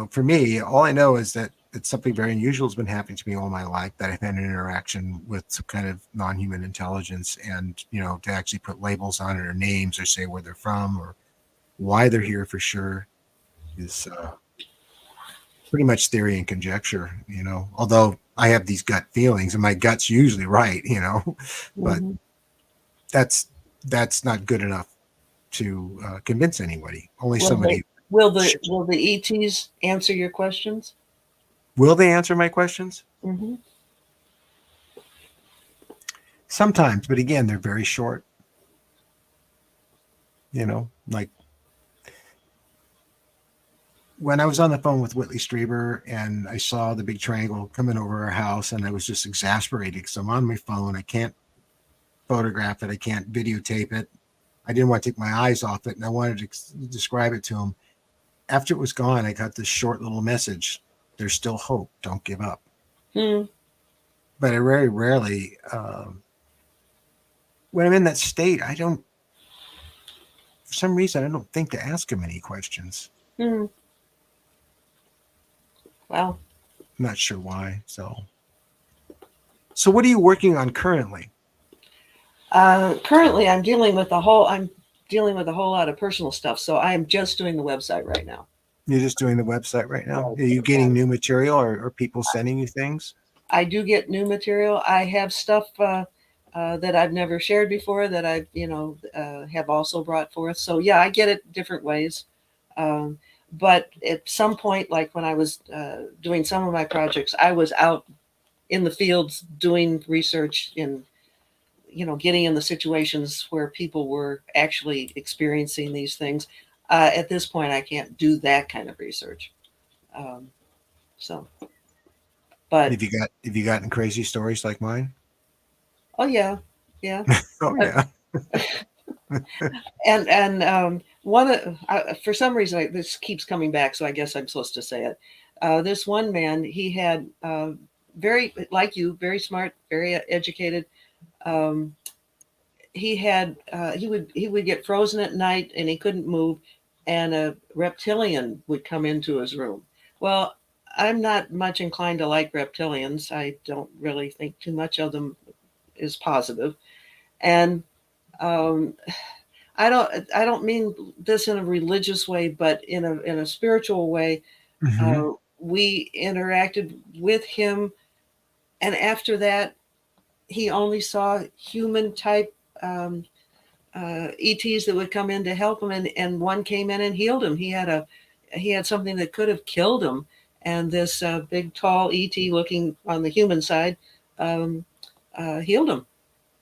[SPEAKER 1] for me, all I know is that it's something very unusual has been happening to me all my life, that I've had an interaction with some kind of non-human intelligence, and, to actually put labels on it or names or say where they're from or why they're here for sure is pretty much theory and conjecture, although I have these gut feelings and my gut's usually right, but
[SPEAKER 2] Mm-hmm.
[SPEAKER 1] that's not good enough to convince anybody. Only
[SPEAKER 2] Will
[SPEAKER 1] somebody.
[SPEAKER 2] the ETs answer your questions?
[SPEAKER 1] Will they answer my questions?
[SPEAKER 2] Mm-hmm.
[SPEAKER 1] Sometimes, but again, they're very short. Like when I was on the phone with Whitley Strieber and I saw the big triangle coming over our house, and I was just exasperated because I'm on my phone. I can't photograph it. I can't videotape it. I didn't want to take my eyes off it, and I wanted to describe it to him. After it was gone, I got this short little message. There's still hope. Don't give up.
[SPEAKER 2] Mm-hmm.
[SPEAKER 1] But I very rarely, when I'm in that state, for some reason, I don't think to ask him any questions.
[SPEAKER 2] Mm-hmm. Wow.
[SPEAKER 1] I'm not sure why. So what are you working on currently?
[SPEAKER 2] Currently, I'm dealing with a whole lot of personal stuff. So I am just doing the website right now.
[SPEAKER 1] You're just doing the website right now.
[SPEAKER 2] Right.
[SPEAKER 1] Are you getting new material, or people sending you things?
[SPEAKER 2] I do get new material. I have stuff that I've never shared before that I, have also brought forth. So yeah, I get it different ways. Um, but at some point, like when I was doing some of my projects, I was out in the fields doing research in, getting in the situations where people were actually experiencing these things. At this point, I can't do that kind of research. Um, so, but
[SPEAKER 1] Have you gotten crazy stories like mine?
[SPEAKER 2] oh yeah, yeah.
[SPEAKER 1] Oh
[SPEAKER 2] Uh,
[SPEAKER 1] yeah.
[SPEAKER 2] and one for some reason this keeps coming back, so I guess I'm supposed to say it. This one man, he had very like you, very smart, very educated. Um, he would get frozen at night and he couldn't move, and a reptilian would come into his room. Well, I'm not much inclined to like reptilians. I don't really think too much of them is positive, and um, I don't mean this in a religious way, but in a spiritual way.
[SPEAKER 1] Mm-hmm.
[SPEAKER 2] We interacted with him, and after that, he only saw human type ETs that would come in to help him, and one came in and healed him. He had something that could have killed him, and this big tall ET looking on the human side um, healed him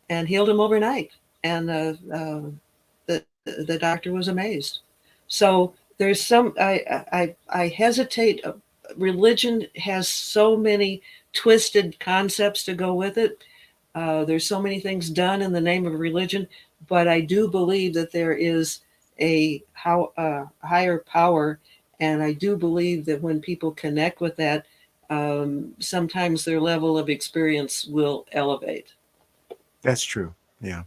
[SPEAKER 2] overnight. and the doctor was amazed. So there's some I hesitate. Religion has so many twisted concepts to go with it. There's so many things done in the name of religion, but I do believe that there is higher power, and I do believe that when people connect with that, sometimes their level of experience will elevate.
[SPEAKER 1] That's true. Yeah.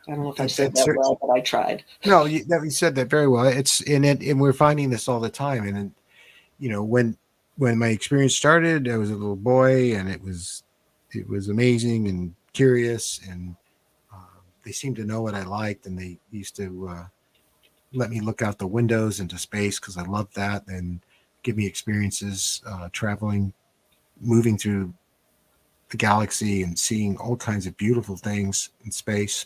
[SPEAKER 2] I don't know if I
[SPEAKER 1] That,
[SPEAKER 2] said
[SPEAKER 1] that's
[SPEAKER 2] that well, but I tried.
[SPEAKER 1] no, you said that very well. It's in it, and we're finding this all the time. And when my experience started, I was a little boy, and it was amazing and curious, and they seemed to know what I liked, and they used to let me look out the windows into space because I loved that, and give me experiences traveling, moving through the galaxy, and seeing all kinds of beautiful things in space.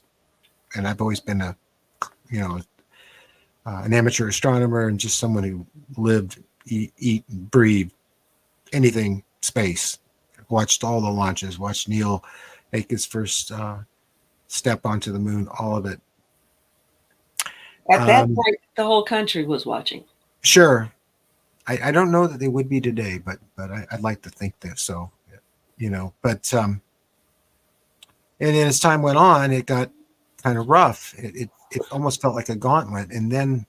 [SPEAKER 1] And I've always been you know, an amateur astronomer and just someone who lived, eat and breathe anything space. Watched all the launches, watched Neil make his first step onto the moon, all of it.
[SPEAKER 2] At that point, the whole country was watching.
[SPEAKER 1] Sure. I don't know that they would be today, but I'd like to think that so, but and then as time went on, it got kind of rough. It almost felt like a gauntlet. And then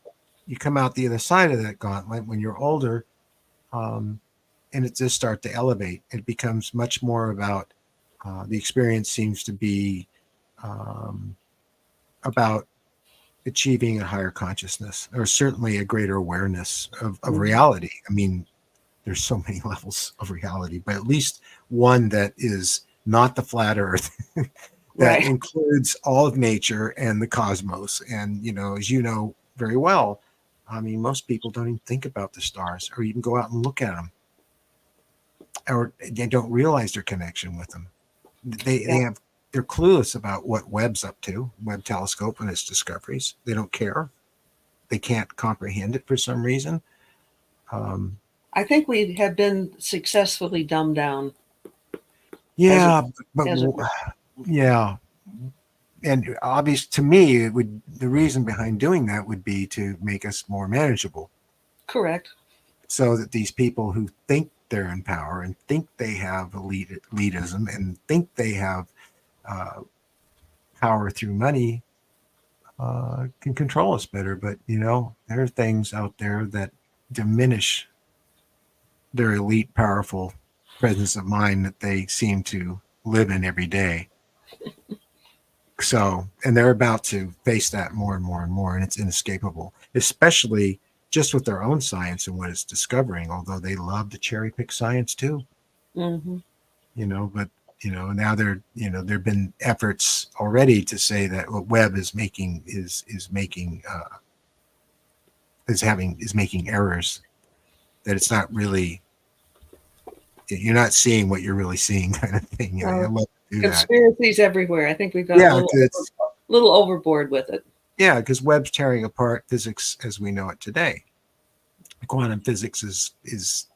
[SPEAKER 1] you come out the other side of that gauntlet when you're older, and it just starts to elevate. It becomes much more about the experience seems to be about achieving a higher consciousness, or certainly a greater awareness of reality. I mean, there's so many levels of reality, but at least one that is not the flat earth, that
[SPEAKER 2] Right.
[SPEAKER 1] includes all of nature and the cosmos. And, as you know very well, I mean, most people don't even think about the stars or even go out and look at them, or they don't realize their connection with them.
[SPEAKER 2] Yeah.
[SPEAKER 1] They're clueless about what Webb's up to, Webb telescope and its discoveries. They don't care. They can't comprehend it for some reason.
[SPEAKER 2] I think we have been successfully dumbed down as a
[SPEAKER 1] Yeah, but
[SPEAKER 2] as a
[SPEAKER 1] yeah, and obvious to me, the reason behind doing that would be to make us more manageable,
[SPEAKER 2] correct.
[SPEAKER 1] so that these people who think they're in power and think they have elitism and think they have uh, power through money can control us better. But there are things out there that diminish their elite, powerful presence of mind that they seem to live in every day. So, and they're about to face that more and more and more, and it's inescapable, especially just with their own science and what it's discovering, although they love to cherry pick science too,
[SPEAKER 2] Hmm.
[SPEAKER 1] but now there have been efforts already to say that what Webb is making is making errors, that it's not really, you're not seeing what you're really seeing, kind of thing. I love to do that.
[SPEAKER 2] Conspiracies everywhere. I think we've got
[SPEAKER 1] Yeah, it's
[SPEAKER 2] little overboard with it.
[SPEAKER 1] yeah, because Webb's tearing apart physics as we know it today. Quantum physics is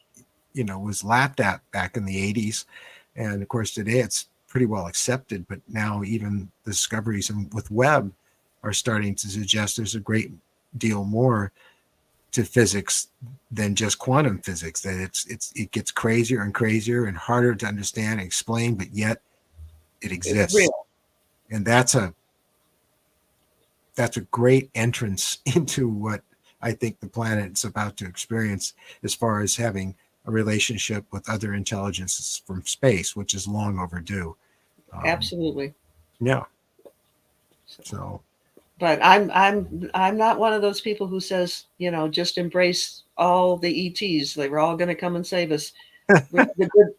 [SPEAKER 1] was laughed at back in the 80s, and of course today it's pretty well accepted. But now even the discoveries with Webb are starting to suggest there's a great deal more to physics than just quantum physics. That it gets crazier and crazier and harder to understand and explain, but yet it
[SPEAKER 2] It's
[SPEAKER 1] exists.
[SPEAKER 2] real.
[SPEAKER 1] And that's a great entrance into what I think the planet is about to experience, as far as having a relationship with other intelligences from space, which is long overdue.
[SPEAKER 2] Absolutely.
[SPEAKER 1] Yeah. So.
[SPEAKER 2] But I'm not one of those people who says, just embrace all the ETs. They were all going to come and save us.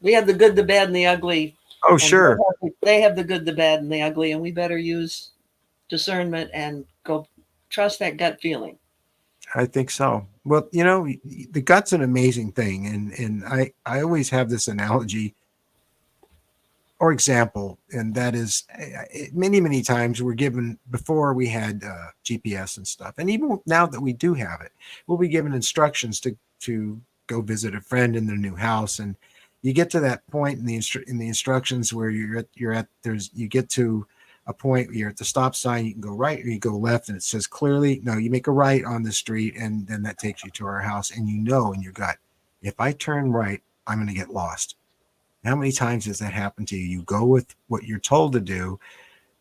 [SPEAKER 2] We have the good, the bad, and the ugly.
[SPEAKER 1] Oh,
[SPEAKER 2] And
[SPEAKER 1] sure.
[SPEAKER 2] they have the good, the bad, and the ugly, and we better use discernment and go trust that gut feeling.
[SPEAKER 1] I think so. Well, the gut's an amazing thing, and I always have this analogy or example, and that is, many times we're given, before we had GPS and stuff, and even now that we do have it, we'll be given instructions to go visit a friend in their new house, and you get to that point in the instructions where you get to a point where you're at the stop sign, you can go right or you go left, and it says clearly, no, you make a right on the street, and then that takes you to our house. And you know in your gut, if I turn right, I'm going to get lost. How many times has that happened to you? You go with what you're told to do,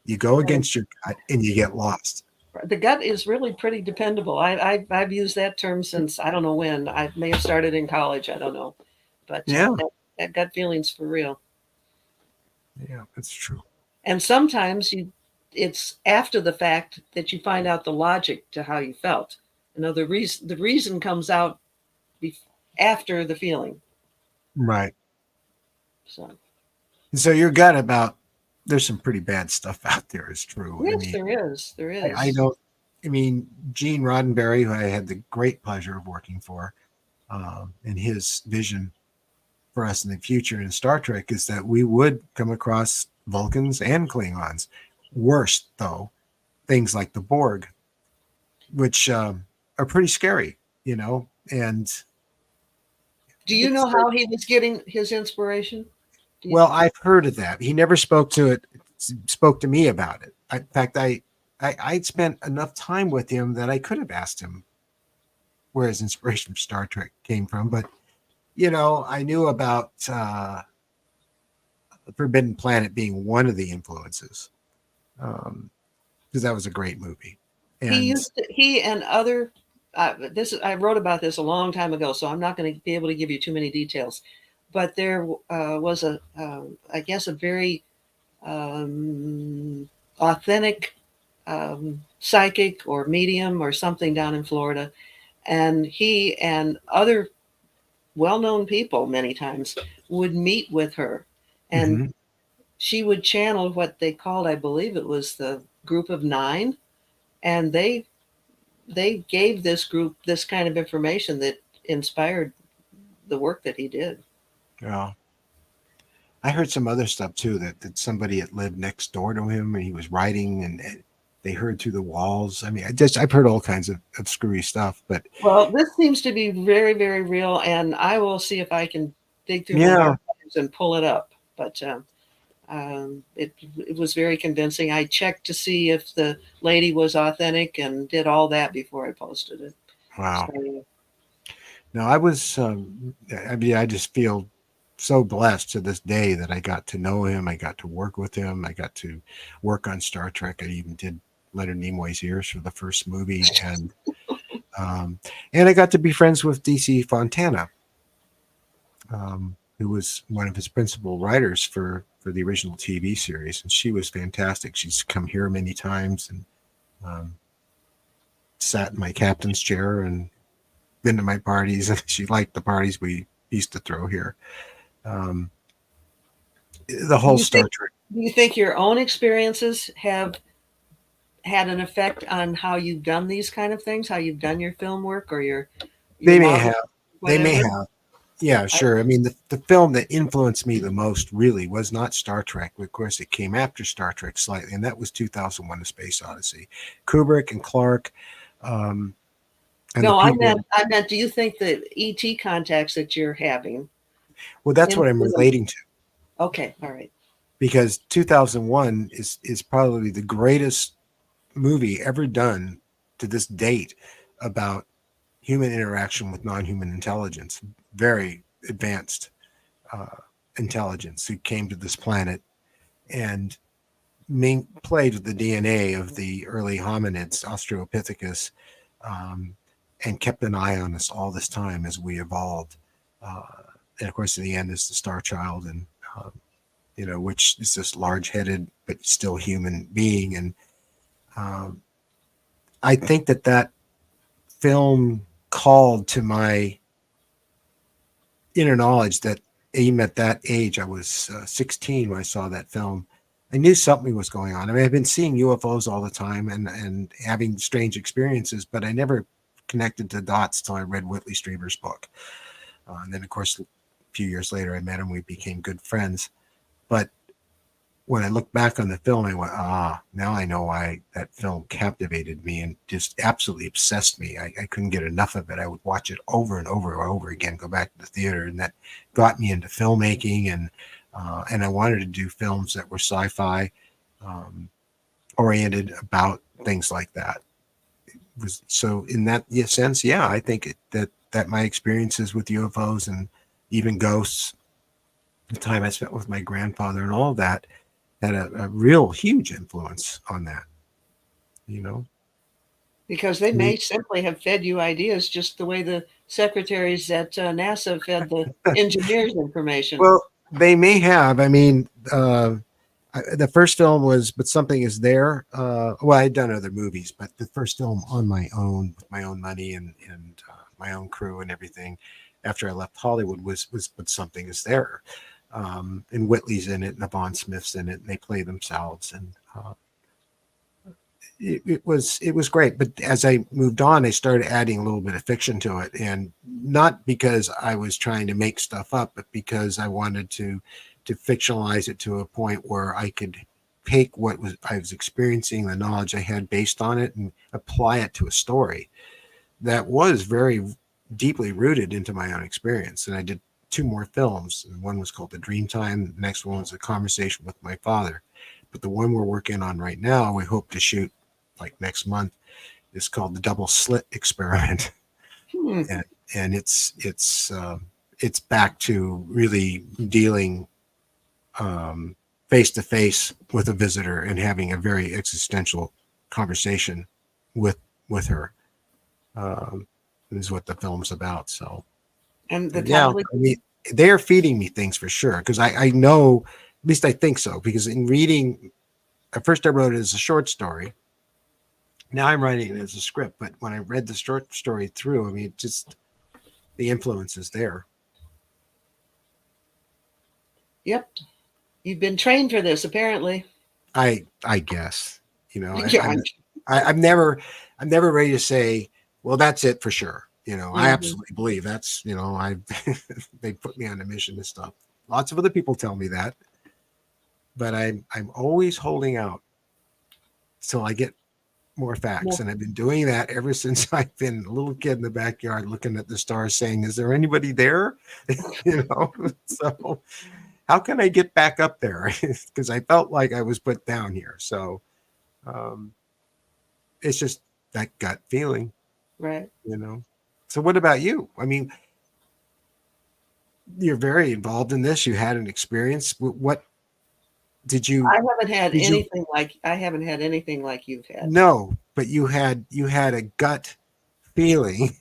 [SPEAKER 1] you go against your gut, and you get lost.
[SPEAKER 2] The gut is really pretty dependable. I've used that term since I don't know when. I may have started in college. I don't know, but
[SPEAKER 1] Yeah,
[SPEAKER 2] that gut feeling's for real.
[SPEAKER 1] yeah, that's true.
[SPEAKER 2] And sometimes it's after the fact that you find out the logic to how you felt. You know, the reason comes out after the feeling.
[SPEAKER 1] Right.
[SPEAKER 2] So
[SPEAKER 1] And so your gut about there's some pretty bad stuff out there is true. I
[SPEAKER 2] yes,
[SPEAKER 1] mean,
[SPEAKER 2] there is. There
[SPEAKER 1] I
[SPEAKER 2] is.
[SPEAKER 1] don't. I mean, Gene Roddenberry, who I had the great pleasure of working for, and his vision for us in the future in Star Trek is that we would come across Vulcans and Klingons. Worst, though, things like the Borg, which are pretty scary, you know. And
[SPEAKER 2] Do you know how he was getting his inspiration?
[SPEAKER 1] well, I've heard of that. He never spoke to me about it. In fact, I'd spent enough time with him that I could have asked him where his inspiration for Star Trek came from. But you know, I knew about the Forbidden Planet being one of the influences, because that was a great movie. And
[SPEAKER 2] He and other I wrote about this a long time ago, so I'm not going to be able to give you too many details. But there was I guess, a very authentic psychic or medium or something down in Florida, and he and other well-known people many times would meet with her, and
[SPEAKER 1] mhm,
[SPEAKER 2] she would channel what they called, I believe it was the group of nine, and they gave this group this kind of information that inspired the work that he did.
[SPEAKER 1] yeah, I heard some other stuff too that somebody had lived next door to him and he was writing and they heard through the walls. I mean, I've heard all kinds of screwy stuff, but
[SPEAKER 2] Well, this seems to be very, very real, and I will see if I can dig through my
[SPEAKER 1] yeah,
[SPEAKER 2] archives and pull it up. But it was very convincing. I checked to see if the lady was authentic and did all that before I posted it.
[SPEAKER 1] wow.
[SPEAKER 2] So
[SPEAKER 1] No, I was. I mean, I just feel so blessed to this day that I got to know him. I got to work with him. I got to work on Star Trek. I even did Leonard Nimoy's ears for the first movie, um, and I got to be friends with DC Fontana, who was one of his principal writers for the original TV series, and she was fantastic. She's come here many times and um, sat in my captain's chair and been to my parties, and she liked the parties we used to throw here. Um, the
[SPEAKER 2] do
[SPEAKER 1] whole
[SPEAKER 2] you think
[SPEAKER 1] Star Trek.
[SPEAKER 2] do you think your own experiences have had an effect on how you've done these kind of things, how you've done your film work or your
[SPEAKER 1] They may
[SPEAKER 2] model,
[SPEAKER 1] have. They may
[SPEAKER 2] whatever?
[SPEAKER 1] have. Yeah,
[SPEAKER 2] I,
[SPEAKER 1] sure. I mean, the film that influenced me the most really was not Star Trek. Of course, it came after Star Trek slightly, and that was 2001: A Space Odyssey. Kubrick and Clark, um, and the
[SPEAKER 2] no,
[SPEAKER 1] people.
[SPEAKER 2] I meant. Do you think the ET contacts that you're having
[SPEAKER 1] Well, that's what I'm
[SPEAKER 2] influence?
[SPEAKER 1] relating to
[SPEAKER 2] Okay, all right.
[SPEAKER 1] because 2001 is probably the greatest movie ever done to this date about human interaction with non-human intelligence, very advanced uh, intelligence who came to this planet and played with the DNA of the early hominids, Australopithecus, um, and kept an eye on us all this time as we evolved. Uh, and of course, in the end, is the Star Child, and which is this large-headed but still human being. And um, I think that film called to my inner knowledge that even at that age, I was 16 when I saw that film. I knew something was going on. I mean, I've been seeing UFOs all the time and having strange experiences, but I never connected the dots till I read Whitley Strieber's book. And then, of course, a few years later, I met him. We became good friends. But when I look back on the film, I went, now I know why that film captivated me and just absolutely obsessed me. I couldn't get enough of it. I would watch it over and over and over again, go back to the theater, and that got me into filmmaking. And I wanted to do films that were sci-fi. Um, oriented about things like that. So in that sense, yeah, I think that my experiences with UFOs and even ghosts, the time I spent with my grandfather and all of that, had a real huge influence on that. You know,
[SPEAKER 2] Because they
[SPEAKER 1] to me,
[SPEAKER 2] may simply have fed you ideas just the way the secretaries at NASA fed the engineers information.
[SPEAKER 1] well, they may have. I mean, the first film was "But Something Is There." Well, I'd done other movies, but the first film on my own, with my own money and my own crew and everything, after I left Hollywood, was "But Something Is There." And Whitley's in it, and Yvonne Smith's in it, and they play themselves, and it was great. But as I moved on, I started adding a little bit of fiction to it, and not because I was trying to make stuff up, but because I wanted to fictionalize it to a point where I could take what I was experiencing, the knowledge I had based on it, and apply it to a story that was very deeply rooted into my own experience. And I did two more films, and one was called The Dreamtime. The next one was A Conversation with My Father. But the one we're working on right now, we hope to shoot like next month, is called The Double Slit Experiment.
[SPEAKER 2] Hmm.
[SPEAKER 1] And it's back to really dealing face to face with a visitor and having a very existential conversation with her. Is what the film's about. So
[SPEAKER 2] And the
[SPEAKER 1] yeah,
[SPEAKER 2] title,
[SPEAKER 1] I mean, they're feeding me things for sure, because I know, at least I think so, because in reading, at first I wrote it as a short story. Now I'm writing it as a script, but when I read the short story through, I mean, just the influence is there.
[SPEAKER 2] yep, you've been trained for this, apparently.
[SPEAKER 1] I guess,
[SPEAKER 2] Yeah,
[SPEAKER 1] I'm never ready to say, well, that's it for sure. I
[SPEAKER 2] mhm.
[SPEAKER 1] absolutely believe that's, I they put me on a mission and stuff. Lots of other people tell me that, but I'm always holding out till I get more facts.
[SPEAKER 2] Well,
[SPEAKER 1] And I've been doing that ever since I've been a little kid in the backyard looking at the stars saying, is there anybody there? So how can I get back up there? Because I felt like I was put down here. So um, it's just that gut feeling,
[SPEAKER 2] right.
[SPEAKER 1] you know. So what about you? I mean, you're very involved in this. You had an experience. What did you did you
[SPEAKER 2] I haven't had anything like you've had.
[SPEAKER 1] know? But you had a gut feeling,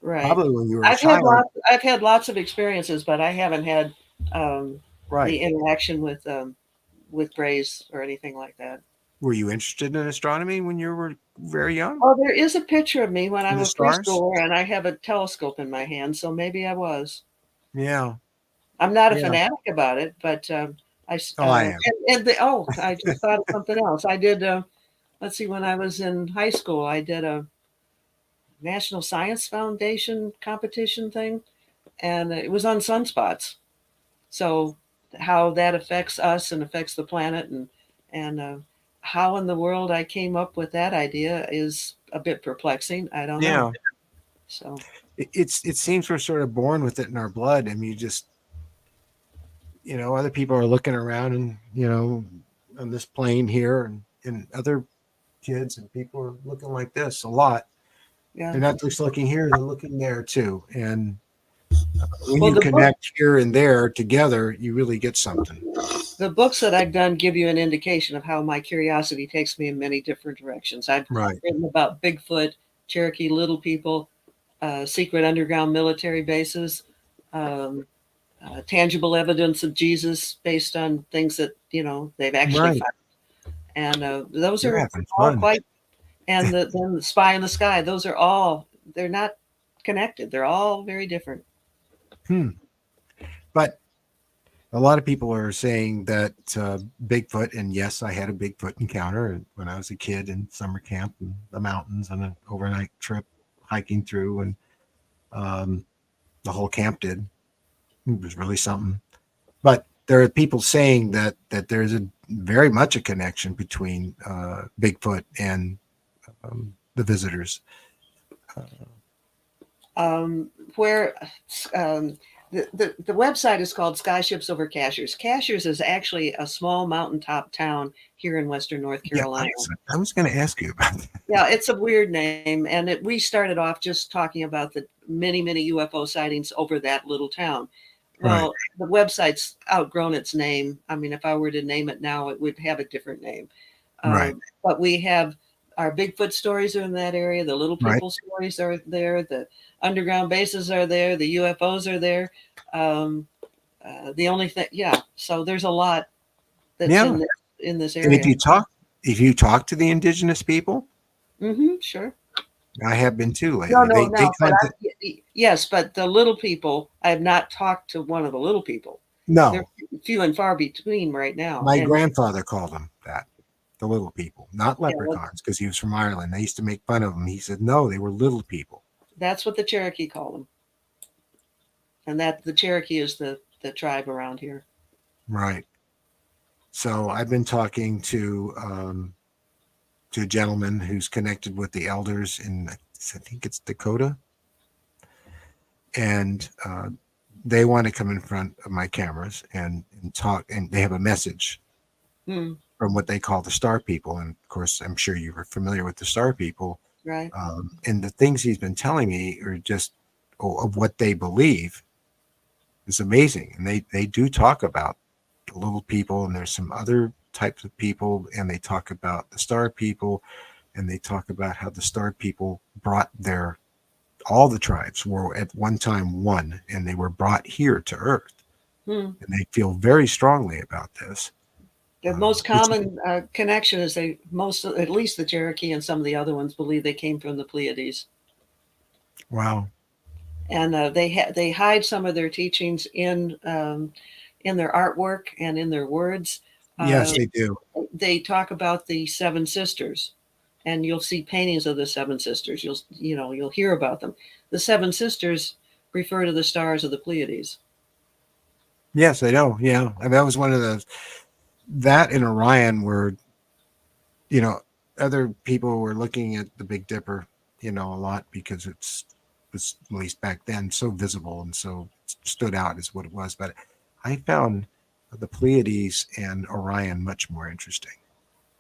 [SPEAKER 2] Right.
[SPEAKER 1] probably when you were a child,
[SPEAKER 2] I've had lots of experiences, but I haven't had
[SPEAKER 1] right?
[SPEAKER 2] the interaction with Grays or anything like that.
[SPEAKER 1] Were you interested in astronomy when you were very young?
[SPEAKER 2] Oh, there is a picture of me when
[SPEAKER 1] In
[SPEAKER 2] I'm
[SPEAKER 1] the
[SPEAKER 2] a
[SPEAKER 1] stars?
[SPEAKER 2] preschooler and I have a telescope in my hand, so maybe I was.
[SPEAKER 1] Yeah,
[SPEAKER 2] I'm not a
[SPEAKER 1] yeah.
[SPEAKER 2] fanatic about it, but
[SPEAKER 1] Oh, I am.
[SPEAKER 2] I just thought of something else. I did let's see, when I was in high school, I did a National Science Foundation competition thing, and it was on sunspots. So how that affects us and affects the planet, and how in the world I came up with that idea is a bit perplexing. I don't know.
[SPEAKER 1] Yeah,
[SPEAKER 2] So
[SPEAKER 1] it seems we're sort of born with it in our blood. I mean, you just other people are looking around and on this plane here, and other kids and people are looking like this a lot.
[SPEAKER 2] yeah.
[SPEAKER 1] They're not just looking here; they're looking there too. And when
[SPEAKER 2] Well,
[SPEAKER 1] you connect here and there together, you really get something.
[SPEAKER 2] the books that I've done give you an indication of how my curiosity takes me in many different directions. I've
[SPEAKER 1] Right.
[SPEAKER 2] written about Bigfoot, Cherokee Little People, secret underground military bases, um, tangible evidence of Jesus based on things that they've actually
[SPEAKER 1] Right.
[SPEAKER 2] found, and those
[SPEAKER 1] You're
[SPEAKER 2] are
[SPEAKER 1] having
[SPEAKER 2] all
[SPEAKER 1] fun.
[SPEAKER 2] quite. And then the Spy in the Sky. Those are all. They're not connected. They're all very different.
[SPEAKER 1] Hmm. But a lot of people are saying that Bigfoot, and yes, I had a Bigfoot encounter when I was a kid in summer camp in the mountains on an overnight trip hiking through, and um, the whole camp did. It was really something. But there are people saying that there's a very much a connection between Bigfoot and the visitors. Uh,
[SPEAKER 2] Um, where um, The website is called Skyships Over Cashiers. Cashiers is actually a small mountaintop town here in Western North
[SPEAKER 1] Yeah,
[SPEAKER 2] Carolina.
[SPEAKER 1] I was going to ask you about that.
[SPEAKER 2] Yeah, it's a weird name, and we started off just talking about the many UFO sightings over that little town. Well, the website's outgrown its name. I mean, if I were to name it now, it would have a different name.
[SPEAKER 1] Right.
[SPEAKER 2] But we have our Bigfoot stories are in that area. The little
[SPEAKER 1] Right.
[SPEAKER 2] people stories are there. The underground bases are there. The UFOs are there. The only thing, yeah. So there's a lot that's
[SPEAKER 1] Yeah.
[SPEAKER 2] in this
[SPEAKER 1] And
[SPEAKER 2] area.
[SPEAKER 1] if you talk to the indigenous people,
[SPEAKER 2] Sure.
[SPEAKER 1] I have been too lately.
[SPEAKER 2] No.
[SPEAKER 1] They
[SPEAKER 2] But
[SPEAKER 1] contact,
[SPEAKER 2] yes, but the little people, I have not talked to one of the little people.
[SPEAKER 1] no,
[SPEAKER 2] They're few and far between right now.
[SPEAKER 1] my
[SPEAKER 2] And
[SPEAKER 1] grandfather called them that, the little people, not
[SPEAKER 2] yeah,
[SPEAKER 1] leprechauns, because he was from Ireland. They used to make fun of them. He said, no, they were little people.
[SPEAKER 2] that's what the Cherokee call them. And that the Cherokee is the tribe around here.
[SPEAKER 1] Right. So I've been talking to a gentleman who's connected with the elders in, I think it's Dakota, and they want to come in front of my cameras and talk, and they have a message
[SPEAKER 2] Hmm.
[SPEAKER 1] from what they call the Star People. And of course, I'm sure you are familiar with the Star People.
[SPEAKER 2] Right.
[SPEAKER 1] And the things he's been telling me are just of what they believe is amazing. And they do talk about the little people, and there's some other types of people, and they talk about the Star People, and they talk about how the Star People brought all the tribes were at one time one, and they were brought here to Earth.
[SPEAKER 2] Hmm.
[SPEAKER 1] And they feel very strongly about this.
[SPEAKER 2] The most common connection is at least the Cherokee and some of the other ones believe they came from the Pleiades.
[SPEAKER 1] Wow.
[SPEAKER 2] And they hide some of their teachings in their artwork and in their words.
[SPEAKER 1] Yes, they do.
[SPEAKER 2] They talk about the seven sisters, and you'll see paintings of the seven sisters. You'll hear about them. The seven sisters refer to the stars of the Pleiades.
[SPEAKER 1] Yes, I know. Yeah, and that was one of that in Orion were, other people were looking at the Big Dipper, a lot because it's at least back then so visible and so stood out as what it was. But I found the Pleiades and Orion much more interesting.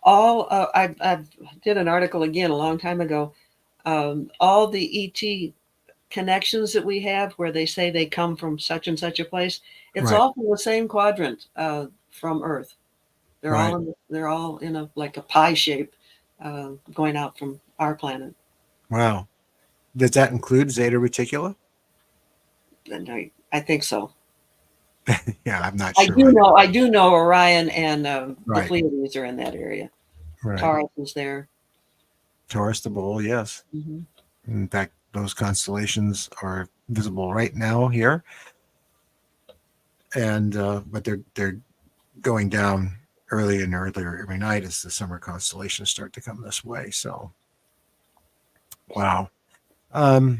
[SPEAKER 2] I did an article again a long time ago. All the ET connections that we have where they say they come from such and such a place, it's
[SPEAKER 1] Right.
[SPEAKER 2] all from the same quadrant from Earth. They're
[SPEAKER 1] Right.
[SPEAKER 2] all in a like a pie shape going out from our planet.
[SPEAKER 1] Wow. Does that include Zeta Reticula?
[SPEAKER 2] And I think so.
[SPEAKER 1] Yeah, I'm not
[SPEAKER 2] I
[SPEAKER 1] sure.
[SPEAKER 2] I do know Orion and the
[SPEAKER 1] Right.
[SPEAKER 2] Pleiades are in that area.
[SPEAKER 1] Right.
[SPEAKER 2] Taurus is there.
[SPEAKER 1] Taurus the Bull, yes.
[SPEAKER 2] Mm-hmm.
[SPEAKER 1] In fact, those constellations are visible right now here, and but they're going down earlier and earlier every night as the summer constellations start to come this way. So, wow. What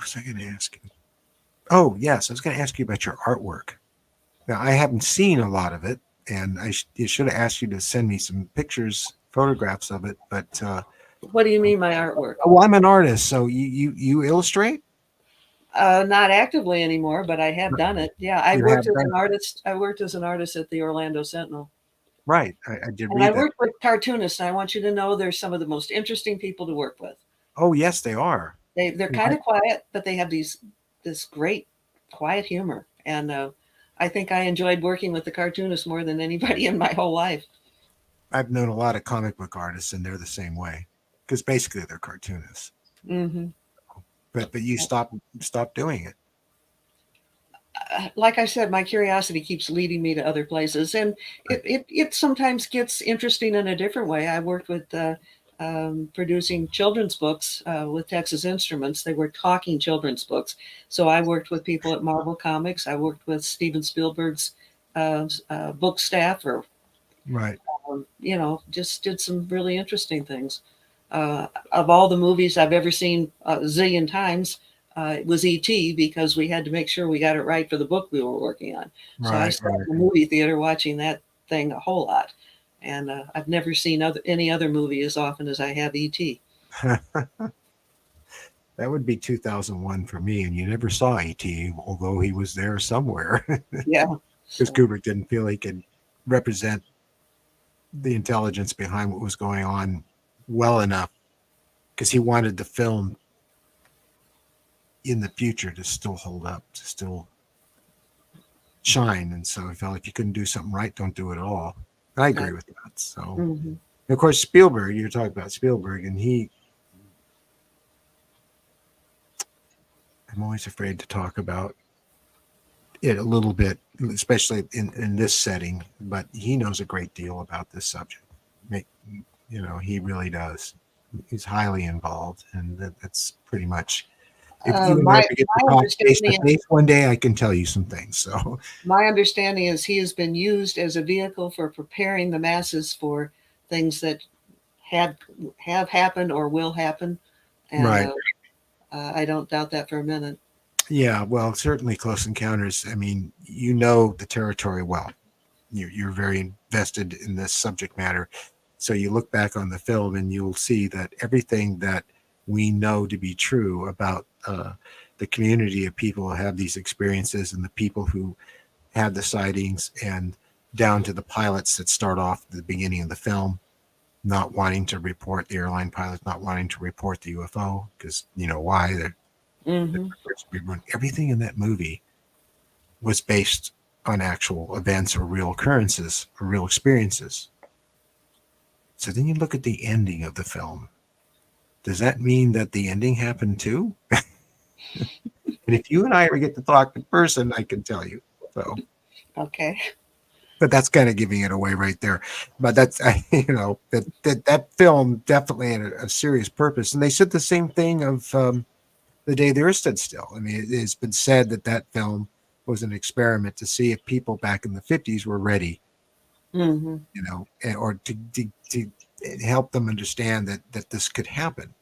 [SPEAKER 1] was I going to ask you? Oh, yes, I was going to ask you about your artwork. Now, I haven't seen a lot of it, and I should have asked you to send me some pictures, photographs of it. But
[SPEAKER 2] What do you mean, my artwork?
[SPEAKER 1] well, I'm an artist, so you illustrate?
[SPEAKER 2] Not actively anymore, but I have done it. Yeah, I
[SPEAKER 1] You
[SPEAKER 2] worked
[SPEAKER 1] have
[SPEAKER 2] as
[SPEAKER 1] done
[SPEAKER 2] an artist. I worked as an artist at the Orlando Sentinel,
[SPEAKER 1] right. I did
[SPEAKER 2] and I
[SPEAKER 1] read that.
[SPEAKER 2] worked with cartoonists. And I want you to know they're some of the most interesting people to work with.
[SPEAKER 1] Oh, yes, they are.
[SPEAKER 2] They're kind of quiet, but they have this great quiet humor, and I think I enjoyed working with the cartoonists more than anybody in my whole life.
[SPEAKER 1] I've known a lot of comic book artists, and they're the same way because basically they're cartoonists.
[SPEAKER 2] Mm-hmm.
[SPEAKER 1] But you stop doing it.
[SPEAKER 2] Like I said, my curiosity keeps leading me to other places, and it sometimes gets interesting in a different way. I worked with producing children's books with Texas Instruments. They were talking children's books, so I worked with people at Marvel Comics. I worked with Steven Spielberg's book staff, or
[SPEAKER 1] Right.
[SPEAKER 2] just did some really interesting things. Of all the movies I've ever seen a zillion times, it was E.T. because we had to make sure we got it right for the book we were working on. So I sat in the movie theater watching that thing a whole lot. And I've never seen any other movie as often as I have E.T.
[SPEAKER 1] That would be 2001 for me, and you never saw ET, although he was there somewhere,
[SPEAKER 2] Yeah.
[SPEAKER 1] because
[SPEAKER 2] So,
[SPEAKER 1] Kubrick didn't feel he could represent the intelligence behind what was going on well enough, because he wanted the film in the future to still hold up, to still shine. And so he felt if you couldn't do something right, don't do it at all. And I agree with that. So,
[SPEAKER 2] mhm.
[SPEAKER 1] and of course, Spielberg, you're talking about Spielberg, and I'm always afraid to talk about it a little bit, especially in this setting, but he knows a great deal about this subject. He really does. He's highly involved, and that's pretty much. If you and I
[SPEAKER 2] My
[SPEAKER 1] ever get to
[SPEAKER 2] my
[SPEAKER 1] talk face to
[SPEAKER 2] understanding
[SPEAKER 1] face one day, I can tell you some things. So,
[SPEAKER 2] my understanding is he has been used as a vehicle for preparing the masses for things that have have happened or will happen, and
[SPEAKER 1] right.
[SPEAKER 2] I don't doubt that for a minute.
[SPEAKER 1] Yeah, well, certainly Close Encounters. I mean, you know the territory well. You're very invested in this subject matter. So you look back on the film and you'll see that everything that we know to be true about the community of people who have these experiences and the people who had the sightings, and down to the pilots that start off at the beginning of the film not wanting to report, the airline pilots not wanting to report the UFO because you know why.
[SPEAKER 2] Hmm.
[SPEAKER 1] Everything in that movie was based on actual events or real occurrences or real experiences. So then you look at the ending of the film. Does that mean that the ending happened too? And if you and I ever get to talk in person, I can tell you. So,
[SPEAKER 2] Okay.
[SPEAKER 1] but that's kind of giving it away right there. But that's that film definitely had a serious purpose. And they said the same thing of The Day the Earth Stood Still. I mean, it's been said that that film was an experiment to see if people back in the 50s were ready,
[SPEAKER 2] Hmm.
[SPEAKER 1] or to help them understand that this could happen.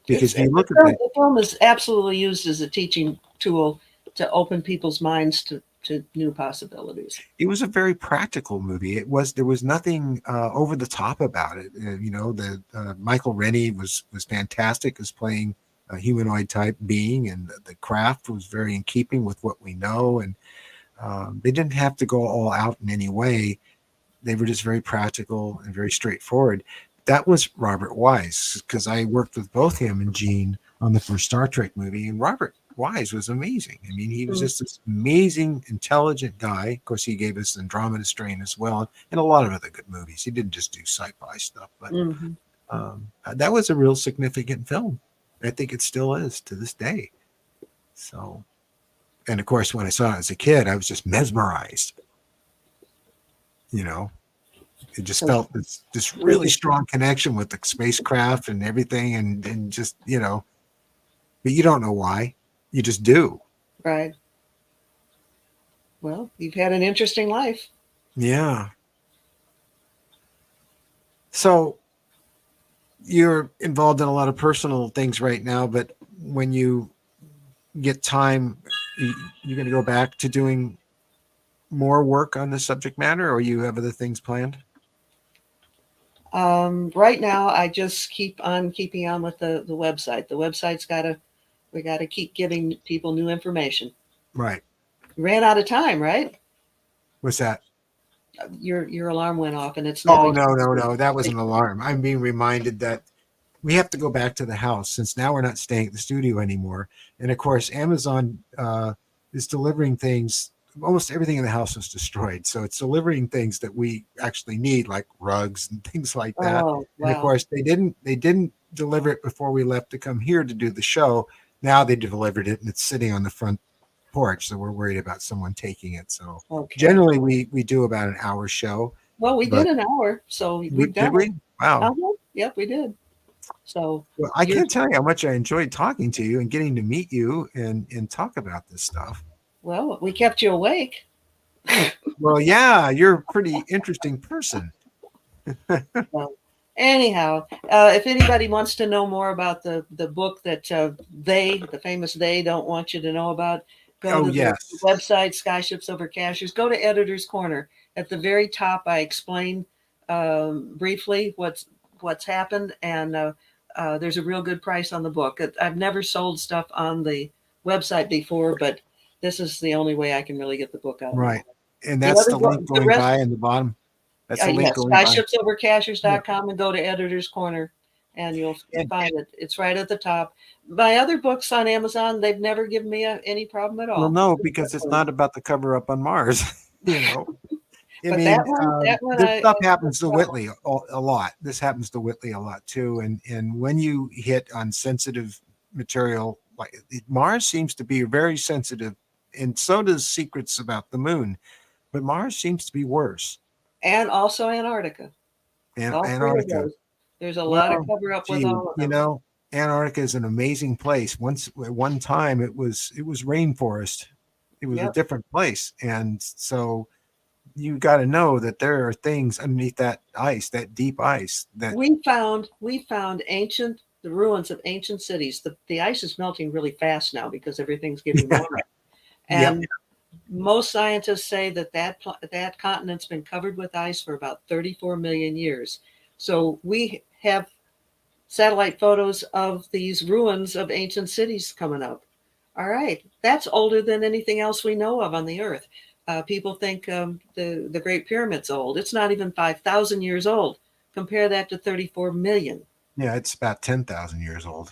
[SPEAKER 2] It's
[SPEAKER 1] Because if you
[SPEAKER 2] the
[SPEAKER 1] look at
[SPEAKER 2] film,
[SPEAKER 1] that,
[SPEAKER 2] the film is absolutely used as a teaching tool to open people's minds to new possibilities.
[SPEAKER 1] it was a very practical movie. There was nothing over the top about it. The Michael Rennie was fantastic as playing a humanoid type being, and the craft was very in keeping with what we know. And they didn't have to go all out in any way. They were just very practical and very straightforward. That was Robert Wise, because I worked with both him and Gene on the first Star Trek movie, and Robert Wise was amazing. I mean, he was
[SPEAKER 2] Mm-hmm.
[SPEAKER 1] just this amazing, intelligent guy. Of course, he gave us Andromeda Strain as well, and a lot of other good movies. He didn't just do sci-fi stuff, but
[SPEAKER 2] Mm-hmm.
[SPEAKER 1] that was a real significant film. I think it still is to this day. So, and of course, when I saw it as a kid, I was just mesmerized. You know, it just
[SPEAKER 2] So,
[SPEAKER 1] felt this really strong connection with the spacecraft and everything, and just but you don't know why, you just do.
[SPEAKER 2] right. Well, you've had an interesting life.
[SPEAKER 1] Yeah. So you're involved in a lot of personal things right now, but when you get time, you're going to go back to doing more work on this subject matter, or you have other things planned?
[SPEAKER 2] Right now, I just keep on keeping on with the website. The website's we got to keep giving people new information.
[SPEAKER 1] Right.
[SPEAKER 2] Ran out of time, right?
[SPEAKER 1] What's that?
[SPEAKER 2] Your alarm went off, and it's now
[SPEAKER 1] Oh, no, that was an alarm. I'm being reminded that we have to go back to the house, since now we're not staying at the studio anymore. And of course, Amazon is delivering things. Almost everything in the house was destroyed, so it's delivering things that we actually need, like rugs and things like that.
[SPEAKER 2] Oh,
[SPEAKER 1] And of
[SPEAKER 2] wow.
[SPEAKER 1] course, they didn't deliver it before we left to come here to do the show. Now they delivered it, and it's sitting on the front porch, so we're worried about someone taking it. So
[SPEAKER 2] Okay.
[SPEAKER 1] generally, we do about an hour show,
[SPEAKER 2] Well, we did
[SPEAKER 1] but
[SPEAKER 2] an hour, so we've
[SPEAKER 1] did
[SPEAKER 2] done it.
[SPEAKER 1] we? Wow.
[SPEAKER 2] Uh-huh. Yep, we did. So
[SPEAKER 1] Well, I
[SPEAKER 2] you're
[SPEAKER 1] can't tell you how much I enjoyed talking to you and getting to meet you and talk about this stuff.
[SPEAKER 2] well, we kept you awake.
[SPEAKER 1] Well, yeah, you're a pretty interesting person.
[SPEAKER 2] Well, anyhow, if anybody wants to know more about the book that the famous they, don't want you to know about, go
[SPEAKER 1] Oh,
[SPEAKER 2] to the
[SPEAKER 1] yes.
[SPEAKER 2] website Skyships Over Cashews. Go to Editor's Corner. At the very top, I explain briefly what's happened, and there's a real good price on the book. I've never sold stuff on the website before, but this is the only way I can really get the book out.
[SPEAKER 1] Right. And
[SPEAKER 2] The
[SPEAKER 1] that's
[SPEAKER 2] other
[SPEAKER 1] the
[SPEAKER 2] book,
[SPEAKER 1] link
[SPEAKER 2] the
[SPEAKER 1] going
[SPEAKER 2] rest,
[SPEAKER 1] by in the bottom. That's the link
[SPEAKER 2] yes,
[SPEAKER 1] going by.
[SPEAKER 2] skyshipsovercashers.com and go to Editor's Corner, and you'll
[SPEAKER 1] And,
[SPEAKER 2] find it. It's right at the top. My other books on Amazon, they've never given me any problem at
[SPEAKER 1] well,
[SPEAKER 2] all.
[SPEAKER 1] no, because it's not about the cover up on Mars, you know. I
[SPEAKER 2] But
[SPEAKER 1] mean,
[SPEAKER 2] that one,
[SPEAKER 1] this stuff
[SPEAKER 2] I
[SPEAKER 1] happens to Whitley a lot. This happens to Whitley a lot too. And when you hit on sensitive material, like Mars seems to be very sensitive, and so does Secrets About the Moon. But Mars seems to be worse.
[SPEAKER 2] and also Antarctica.
[SPEAKER 1] And
[SPEAKER 2] All three of
[SPEAKER 1] Antarctica.
[SPEAKER 2] those. There's a lot of
[SPEAKER 1] Well,
[SPEAKER 2] cover up with
[SPEAKER 1] gee,
[SPEAKER 2] all of
[SPEAKER 1] you
[SPEAKER 2] them.
[SPEAKER 1] know, Antarctica is an amazing place. Once at one time it was rainforest. It was a
[SPEAKER 2] Yep.
[SPEAKER 1] different place. And so you got to know that there are things underneath that ice, that deep ice that
[SPEAKER 2] We found the ruins of ancient cities. The ice is melting really fast now because everything's getting warmer.
[SPEAKER 1] Yep.
[SPEAKER 2] And most scientists say that continent's been covered with ice for about 34 million years. So we have satellite photos of these ruins of ancient cities coming up. All right, that's older than anything else we know of on the Earth. People think the Great Pyramid's old. It's not even 5,000 years old. Compare that to 34 million.
[SPEAKER 1] Yeah, it's about 10,000 years old.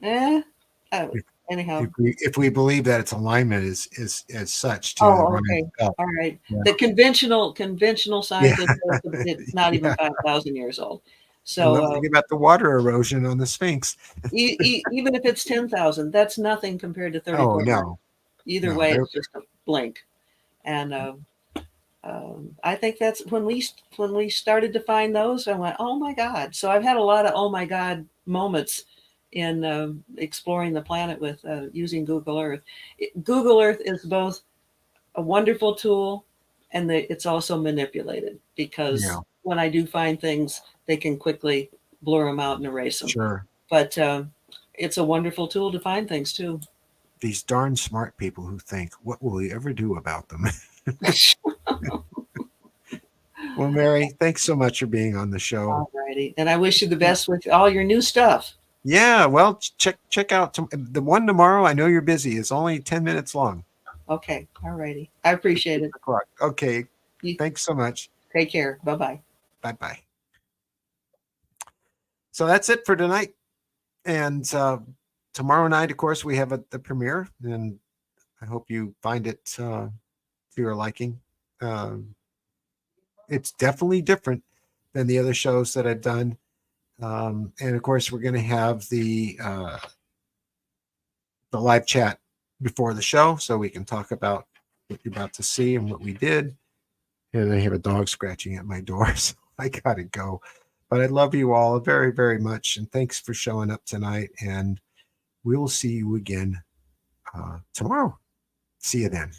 [SPEAKER 2] Eh? Anyhow.
[SPEAKER 1] If we believe that its alignment is as such to the
[SPEAKER 2] Oh,
[SPEAKER 1] running
[SPEAKER 2] okay.
[SPEAKER 1] belt.
[SPEAKER 2] All right.
[SPEAKER 1] Yeah.
[SPEAKER 2] The conventional
[SPEAKER 1] Yeah.
[SPEAKER 2] scientist says that it's not even 5,000 years old.
[SPEAKER 1] And don't
[SPEAKER 2] So
[SPEAKER 1] forget about the water erosion on the Sphinx.
[SPEAKER 2] even if it's 10,000, that's nothing compared to
[SPEAKER 1] Oh
[SPEAKER 2] 34 million.
[SPEAKER 1] no,
[SPEAKER 2] Either
[SPEAKER 1] no,
[SPEAKER 2] way, it's just a blink. And I think that's when we started to find those. I went, oh my God! So I've had a lot of oh my God moments in exploring the planet with using Google Earth. Google Earth is both a wonderful tool, and it's also manipulated because
[SPEAKER 1] yeah,
[SPEAKER 2] when I do find things, they can quickly blur them out and erase them.
[SPEAKER 1] sure.
[SPEAKER 2] But it's a wonderful tool to find things too.
[SPEAKER 1] These darn smart people who think, what will we ever do about them? Well, Mary, thanks so much for being on the show.
[SPEAKER 2] Alrighty, and I wish you the best with all your new stuff.
[SPEAKER 1] Yeah, well, check out the one tomorrow. I know you're busy. It's only 10 minutes long.
[SPEAKER 2] Okay, alrighty. I appreciate it.
[SPEAKER 1] Okay,
[SPEAKER 2] You
[SPEAKER 1] thanks so much.
[SPEAKER 2] take care. Bye bye.
[SPEAKER 1] Bye-bye. So that's it for tonight. And tomorrow night, of course, we have the premiere, and I hope you find it to your liking. It's definitely different than the other shows that I've done. And of course, we're going to have the live chat before the show, so we can talk about what you're about to see and what we did. And I have a dog scratching at my door, so I got to go. But I love you all very, very much. And thanks for showing up tonight. And we will see you again tomorrow. See you then.